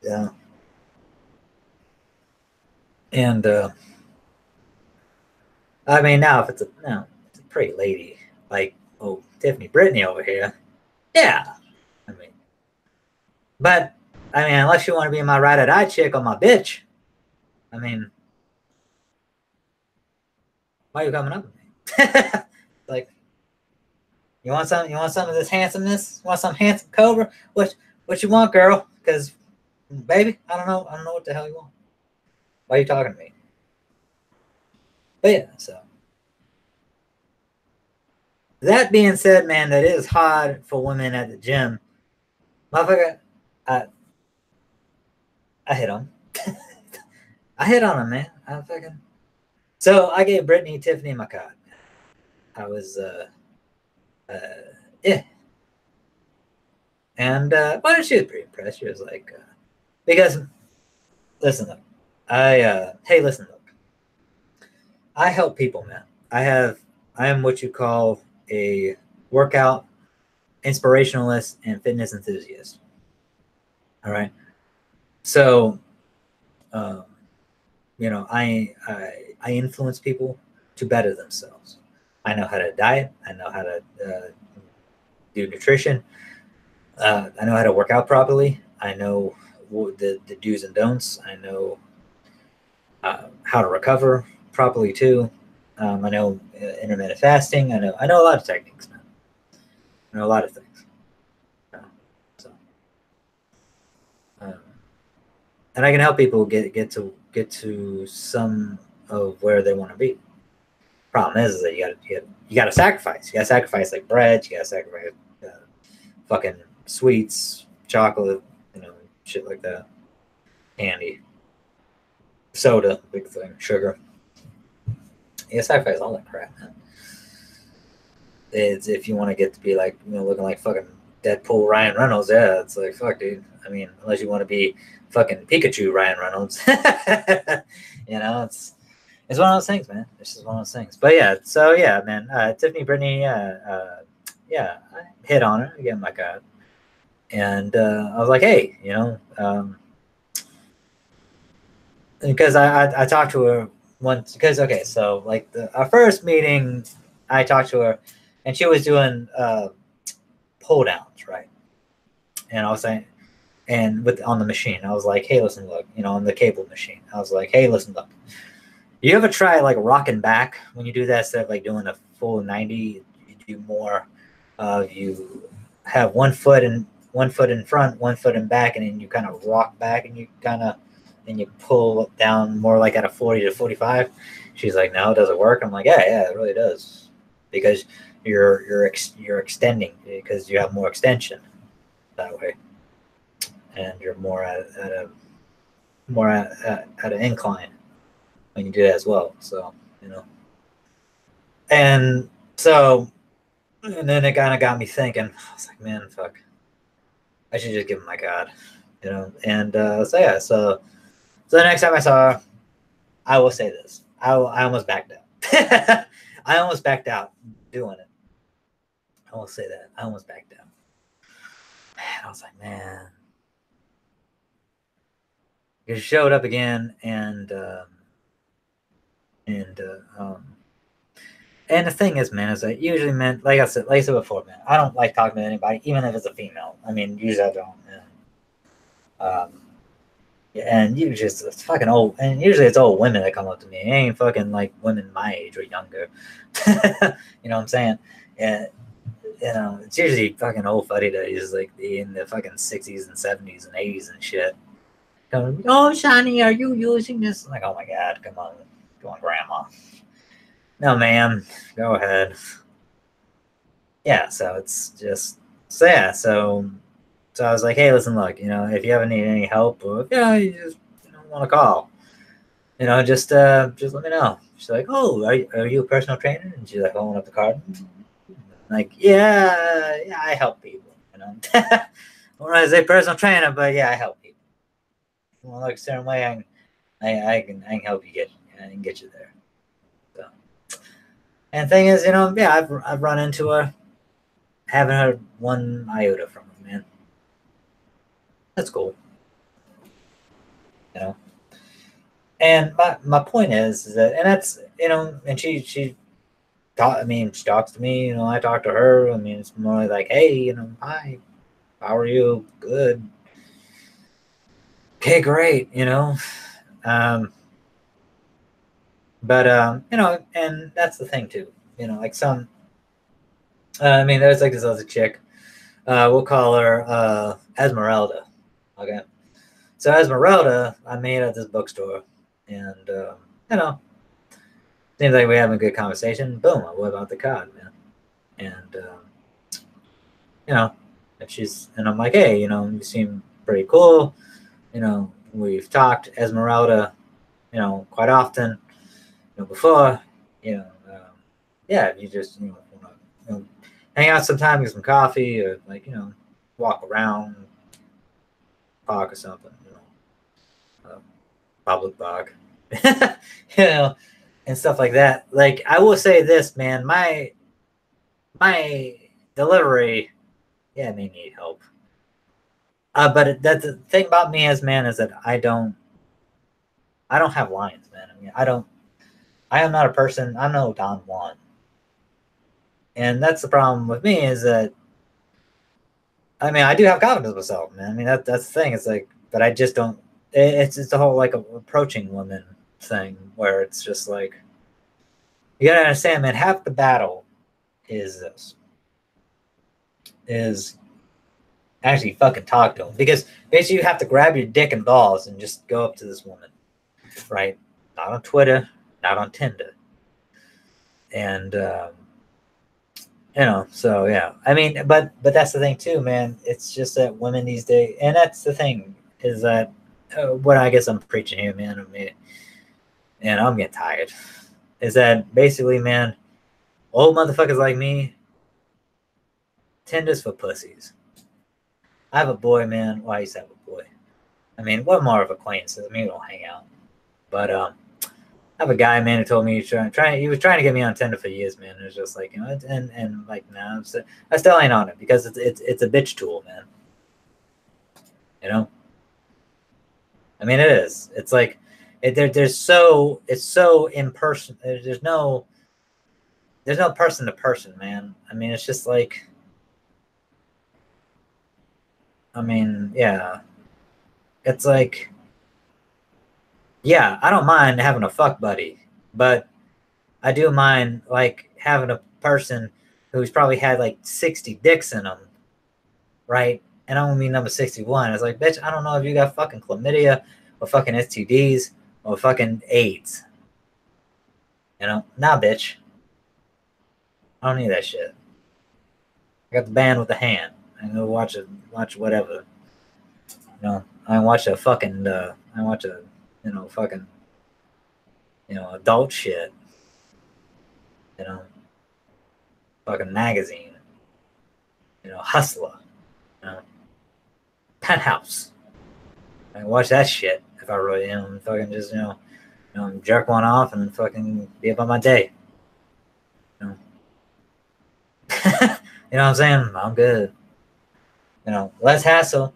Yeah. And I mean, now if it's a pretty lady like Tiffany Brittany over here, yeah. I mean, But I mean, unless you want to be my ride or die chick or my bitch, I mean, why are you coming up with me? Like, you want some? You want some of this handsomeness? You want some handsome Cobra? What you want, girl? Because, baby, I don't know what the hell you want. Why are you talking to me? But yeah, so that being said, man, that is hard for women at the gym. Motherfucker, I hit on. I hit on him, man. I fucking. So I gave Brittany Tiffany my card. I was yeah. And but she was pretty impressed. She was like, because listen, look, hey, listen, look, I help people, man. I am what you call a workout inspirationalist and fitness enthusiast. All right, so you know, I influence people to better themselves. I know how to diet. I know how to do nutrition. I know how to work out properly. I know the do's and don'ts. I know how to recover properly too. I know intermittent fasting. I know a lot of techniques, man. I know a lot of things. So, and I can help people get to some of where they want to be. Problem is that you got to sacrifice. You got to sacrifice like bread. You got to sacrifice fucking sweets, chocolate, you know, shit like that. Candy, soda, big thing, sugar. Yeah, sacrifice all that crap, man. It's if you want to get to be like, you know, looking like fucking Deadpool Ryan Reynolds, yeah, it's like fuck, dude. I mean, unless you want to be fucking Pikachu Ryan Reynolds, you know, it's one of those things, man. It's just one of those things. But yeah, so yeah, man, Tiffany Brittany, yeah, I hit on her again, my God, and I was like, hey, you know, because I talked to her once because okay, so like our first meeting, I talked to her, and she was doing pull downs, right? And I was saying, and with on the machine, I was like, hey, listen, look, you know, on the cable machine, I was like, hey, listen, look, you ever try like rocking back when you do that instead of like doing a full 90? You do more. You have one foot in front, one foot in back, and then you kind of rock back, and you pull down more like at a 40 to 45. She's like, no, does it work? I'm like, yeah, it really does, because you're extending because you have more extension that way, and you're more at an incline when you do that as well. So, you know, and so, and then it kind of got me thinking. I was like, man, fuck, I should just give him my card, you know. And so yeah, so the next time I saw her, I will say this: I almost backed out. I almost backed out doing it. I will say that I almost backed out. And I was like, man, you showed up again, and and the thing is, man, is that usually men, like I said before, man, I don't like talking to anybody, even if it's a female. I mean, usually I don't. Yeah, and usually it's fucking old, and usually it's old women that come up to me. It ain't fucking like women my age or younger. You know what I'm saying? And you know, it's usually fucking old fuddy duddies, like in the fucking 60s and 70s and 80s and shit. Going, oh, Shani, are you using this? I'm like, oh my God, come on, grandma. No, ma'am, go ahead. Yeah, so it's just, so yeah, so I was like, hey, listen, look, you know, if you ever need any help, or if you just want to call, you know, just let me know. She's like, oh, are you a personal trainer? And she's like holding up the card. I'm like, yeah, I help people, you know. When I say personal trainer, but yeah, I help people. Well, like a certain way, I can help you I can get you there. So, and the thing is, you know, yeah, I've run into her, haven't heard one iota from her, man. That's cool, you know. And my point is that, and that's, you know, and she I mean, she talks to me, you know, I talk to her. I mean, it's more like, hey, you know, hi, how are you? Good. Okay, great, you know. But you know, and that's the thing too. You know, like some. I mean, there's like this other chick. We'll call her Esmeralda. Okay. So Esmeralda, I met at this bookstore, and you know, seems like we're having a good conversation. Boom, I whip out the card, man, and you know, and I'm like, hey, you know, you seem pretty cool. You know, we've talked Esmeralda, you know, quite often, you know, before, you know, yeah, you just, you know, wanna, you know, hang out sometime, get some coffee, or like, you know, walk around park or something, you know, public park, you know, and stuff like that. Like, I will say this, man, my delivery, yeah, may need help. But that's the thing about me as man is that I don't have lines, man. I mean, I am not a person. I'm no Don Juan, and that's the problem with me is that I mean I do have confidence in myself, man. I mean that's the thing. It's like, but I just don't. It's the whole like approaching women thing where it's just like you gotta understand, man. Half the battle is this is actually fucking talk to them because basically you have to grab your dick and balls and just go up to this woman, right? Not on Twitter, not on Tinder, and you know, so yeah. I mean, but that's the thing too, man. It's just that women these days, and that's the thing is that what I guess I'm preaching here, man. I mean, and I'm getting tired. Is that basically, man? Old motherfuckers like me, Tinder's for pussies. I have a boy, man. Well, I used to have a boy. I mean, we're more of acquaintances. I mean, we don't hang out, but I have a guy, man, who told me he was trying to get me on Tinder for years, man. It was just like, you know, and like now, I still ain't on it because it's a bitch tool, man. You know, I mean, it is. It's like there's so it's so impersonal. There's no person to person, man. I mean, it's just like, I mean, yeah, it's like, yeah, I don't mind having a fuck buddy, but I do mind like having a person who's probably had like 60 dicks in them, right? And I don't mean number 61. It's like, bitch, I don't know if you got fucking chlamydia or fucking STDs or fucking AIDS. You know, nah, bitch. I don't need that shit. I got the band with the hand. I can go watch whatever. You know, I watch a fucking, I watch a, you know, fucking, you know, adult shit. You know, fucking magazine. You know, Hustler. You know, Penthouse. I can watch that shit if I really, you know, fucking just, you know, jerk one off and fucking be about my day. You know, you know what I'm saying? I'm good. You know, less hassle,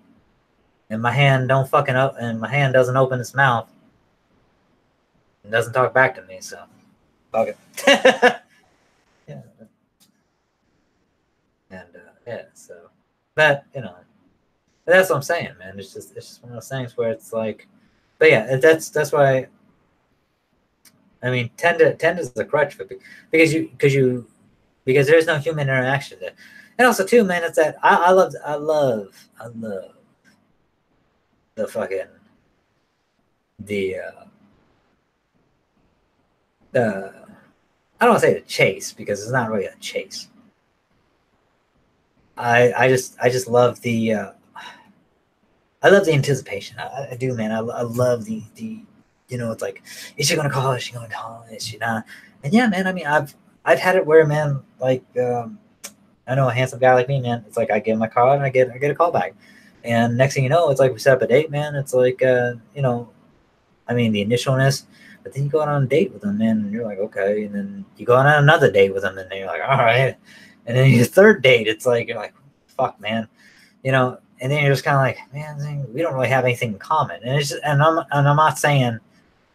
and my hand don't fucking up, and my hand doesn't open its mouth and doesn't talk back to me. So, fuck it. Yeah, and yeah. So, but you know, that's what I'm saying, man. It's just one of those things where it's like, but yeah, that's why. I mean, tend is the crutch for because there's no human interaction there. And also too, man, it's that I love the fucking the the I don't want to say the chase because it's not really a chase. I just love the I love the anticipation. I do, man. I love the you know, it's like, is she gonna call? Is she gonna call? Is she not? And yeah, man. I mean, I've had it where, man, like I know a handsome guy like me, man. It's like I give him my card and I get a call back, and next thing you know, it's like we set up a date, man. It's like you know, I mean, the initialness, but then you go on a date with them, man, and you're like, okay, and then you go on another date with them, and then you're like, all right, and then your third date, it's like you're like, fuck, man, you know, and then you're just kind of like, man, we don't really have anything in common, and it's just, and I'm not saying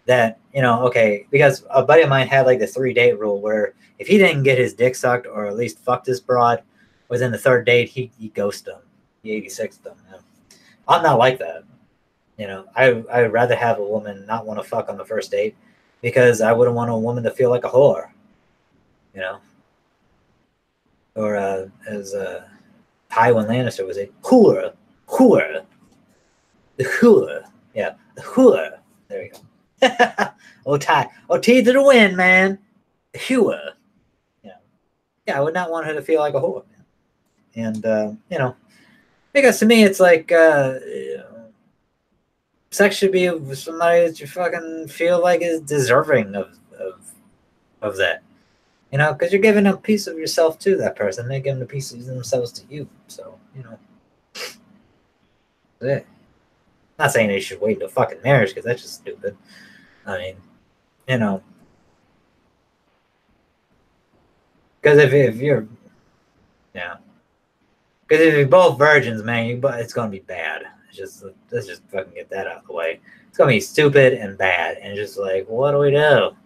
that, you know, okay, because a buddy of mine had like the 3 date rule where if he didn't get his dick sucked or at least fucked his broad within the third date, he ghosted him, he 86'd them. You know? I'm not like that. You know, I'd rather have a woman not want to fuck on the first date because I wouldn't want a woman to feel like a whore. You know, or as Tywin Lannister was a whore, whore, the whore. Yeah, the whore. There you go. Oh, T to the wind, man. The whore. Yeah, yeah. I would not want her to feel like a whore. And you know, because to me, it's like you know, sex should be with somebody that you fucking feel like is deserving of that. You know, because you're giving a piece of yourself to that person. They're giving a piece of themselves to you. So, you know, yeah. Not saying they should wait until fucking marriage because that's just stupid. I mean, you know, because if you're, yeah, because if you're both virgins, man, it's gonna be bad. It's just let's just fucking get that out of the way. It's gonna be stupid and bad, and just like, what do we do?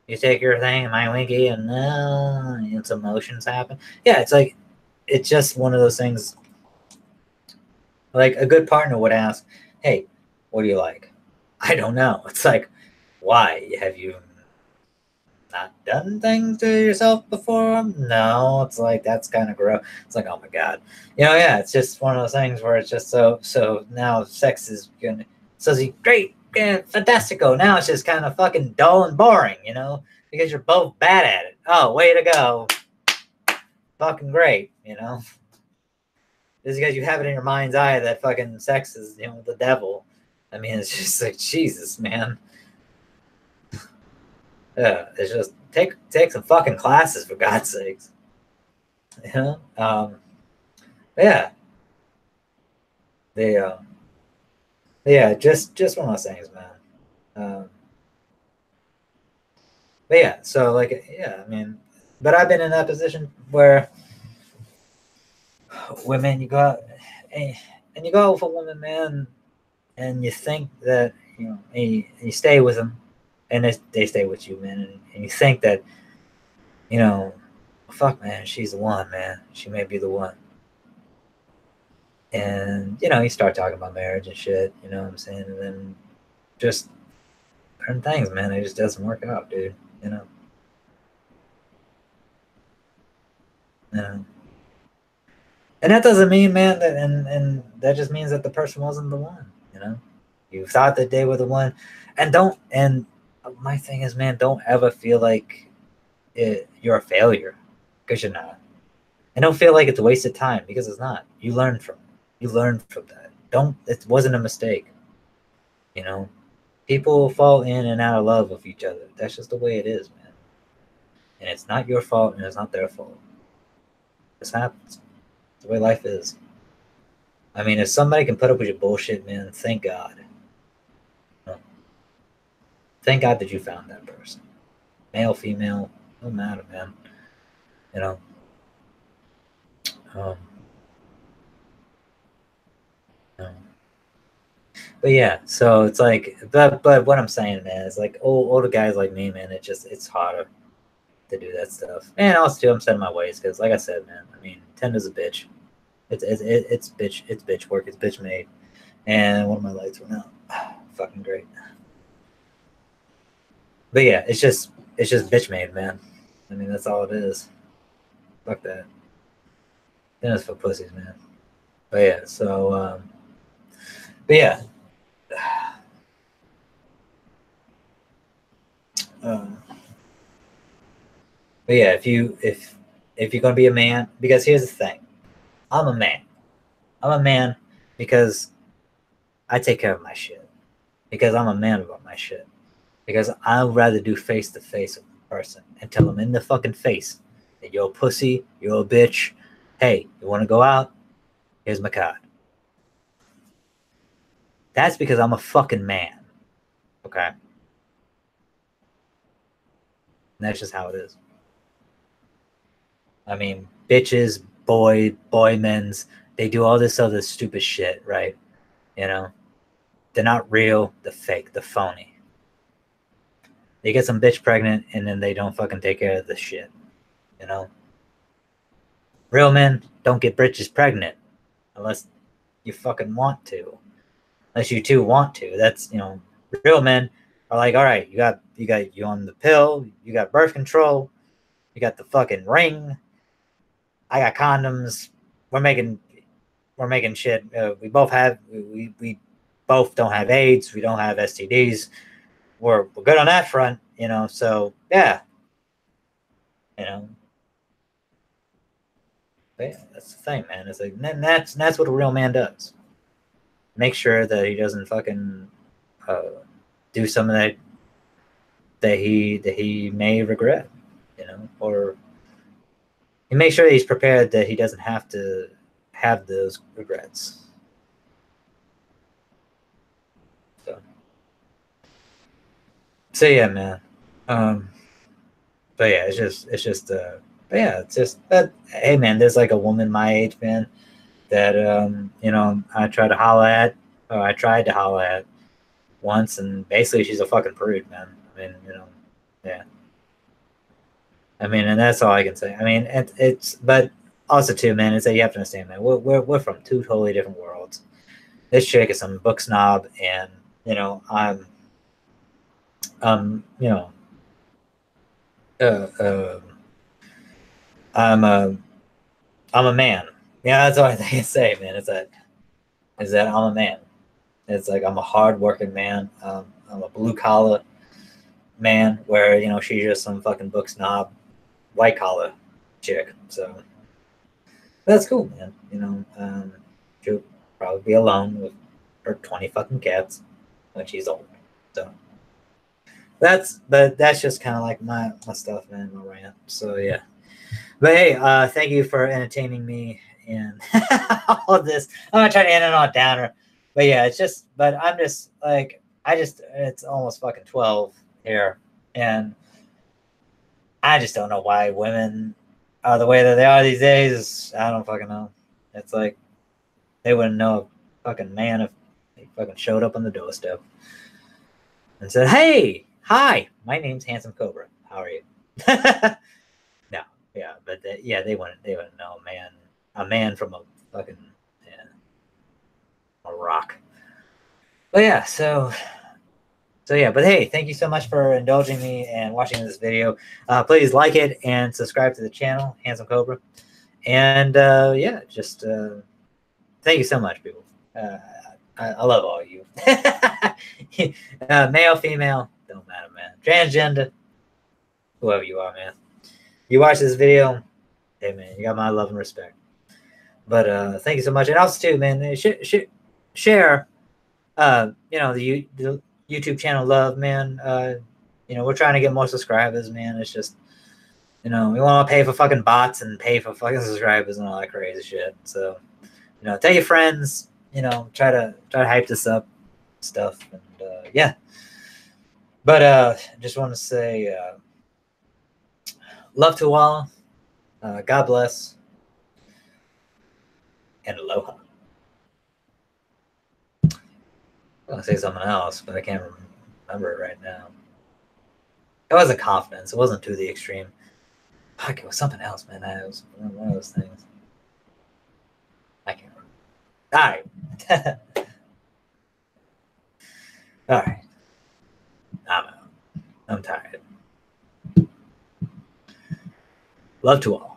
You take your thing, and my winky, and some emotions happen. Yeah, it's like it's just one of those things. Like a good partner would ask, "Hey, what do you like?" I don't know. It's like, why have you not done things to yourself before? No, it's like that's kind of gross. It's like, oh my god, you know, yeah. It's just one of those things where it's just so now sex is gonna great, yeah, fantastico. Now it's just kind of fucking dull and boring, you know, because you're both bad at it. Oh, way to go, fucking great, you know. Just because you have it in your mind's eye that fucking sex is, you know, the devil. I mean, it's just like Jesus, man. Yeah, it's just take some fucking classes for God's sakes. You know, yeah, they, yeah, just one of those things, man. But yeah, so like, yeah, I mean, but I've been in that position where women, you go out and you go out with a woman, man, and you think that you know, and you stay with them, and they stay with you, man, and you think that you know, fuck, man, she's the one, man. She may be the one. And, you know, you start talking about marriage and shit, you know what I'm saying? And then just certain things, man, it just doesn't work out, dude, you know? You know? And that doesn't mean, man, that, and that just means that the person wasn't the one, you know? You thought that they were the one. And my thing is, man, don't ever feel like you're a failure because you're not. And don't feel like it's a wasted time because it's not. You learn from it. You learn from that. Don't. It wasn't a mistake. You know, people fall in and out of love with each other. That's just the way it is, man. And it's not your fault, and it's not their fault. This happens. It's the way life is. I mean, if somebody can put up with your bullshit, man, thank God. You know, thank God that you found that person. Male, female, no matter, man. You know. Um, you know. But yeah, so it's like, but what I'm saying, man, is like older guys like me, man. It's harder to do that stuff. And also, too, I'm setting my ways because, like I said, man, I mean, Tinder's a bitch. It's bitch work. It's bitch made. And one of my lights went out. Fucking great. But yeah, it's just bitch made, man. I mean, that's all it is. Fuck that. Tinder's for pussies, man. But yeah, so but yeah. Um, but yeah, if you're gonna be a man, because here's the thing, I'm a man. I'm a man because I take care of my shit. Because I'm a man about my shit. Because I'd rather do face to face with a person and tell them in the fucking face that you're a pussy, you're a bitch. Hey, you want to go out? Here's my card. That's because I'm a fucking man. Okay? And that's just how it is. I mean, bitches, boy men's, they do all this other stupid shit, right? You know? They're not real, they're fake, they're phony. They get some bitch pregnant and then they don't fucking take care of the shit. You know? Real men don't get bitches pregnant unless you fucking want to. unless you two want to. That's, real men are like, all right, you got you on the pill, you got birth control, you got the fucking ring, I got condoms, we're making shit. We both have we both don't have AIDS, we don't have STDs. We're good on that front, So yeah, you know. But yeah, that's the thing, man. It's like that's what a real man does. Make sure that he doesn't fucking do something that he may regret, or he makes sure that he's prepared that he doesn't have to have those regrets. So yeah, man. But yeah, it's just but yeah, it's just that, hey man, there's like a woman my age, man, that I tried to holler at, or I tried to holler at once, and basically she's a fucking prude, man. I mean, yeah. I mean, and that's all I can say. I mean, it's but also too, man, is that you have to understand, man, we're from two totally different worlds. This chick is some book snob, and um, you know, uh, uh, I'm a I'm a man. Yeah, that's all I can say, man. Is that I'm a man. It's like I'm a hard-working man. I'm a blue-collar man, where she's just some fucking book snob, white-collar chick. So that's cool, man. She'll probably be alone with her 20 fucking cats when she's old. So that's just kind of like my stuff, man, my rant. So yeah. But hey, thank you for entertaining me and all of this. I'm gonna try to end it on a downer. But yeah, I'm just like, it's almost fucking 12 here. And I just don't know why women are the way that they are these days. I don't fucking know. It's like, they wouldn't know a fucking man if he fucking showed up on the doorstep and said, "Hey, hi, my name's Handsome Cobra. How are you?" No, yeah, but they wouldn't know a man from a fucking, yeah, a rock. But yeah, so yeah, but hey, thank you so much for indulging me and watching this video. Please like it and subscribe to the channel, Handsome Cobra. And yeah, just thank you so much, people. I love all of you. Male, female, don't matter, man. Transgender, whoever you are, man. You watch this video, hey, man, you got my love and respect. But thank you so much. And also, too, man, share, the YouTube channel love, man. We're trying to get more subscribers, man. It's just, we want to pay for fucking bots and pay for fucking subscribers and all that crazy shit. So, tell your friends, try to hype this up, stuff, and yeah. But just want to say, love to all, God bless, and aloha. I want to say something else, but I can't remember it right now. It wasn't confidence. It wasn't to the extreme. Fuck, it was something else, man. It was one of those things. I can't remember. All right. All right. I'm out. I'm tired. Love to all.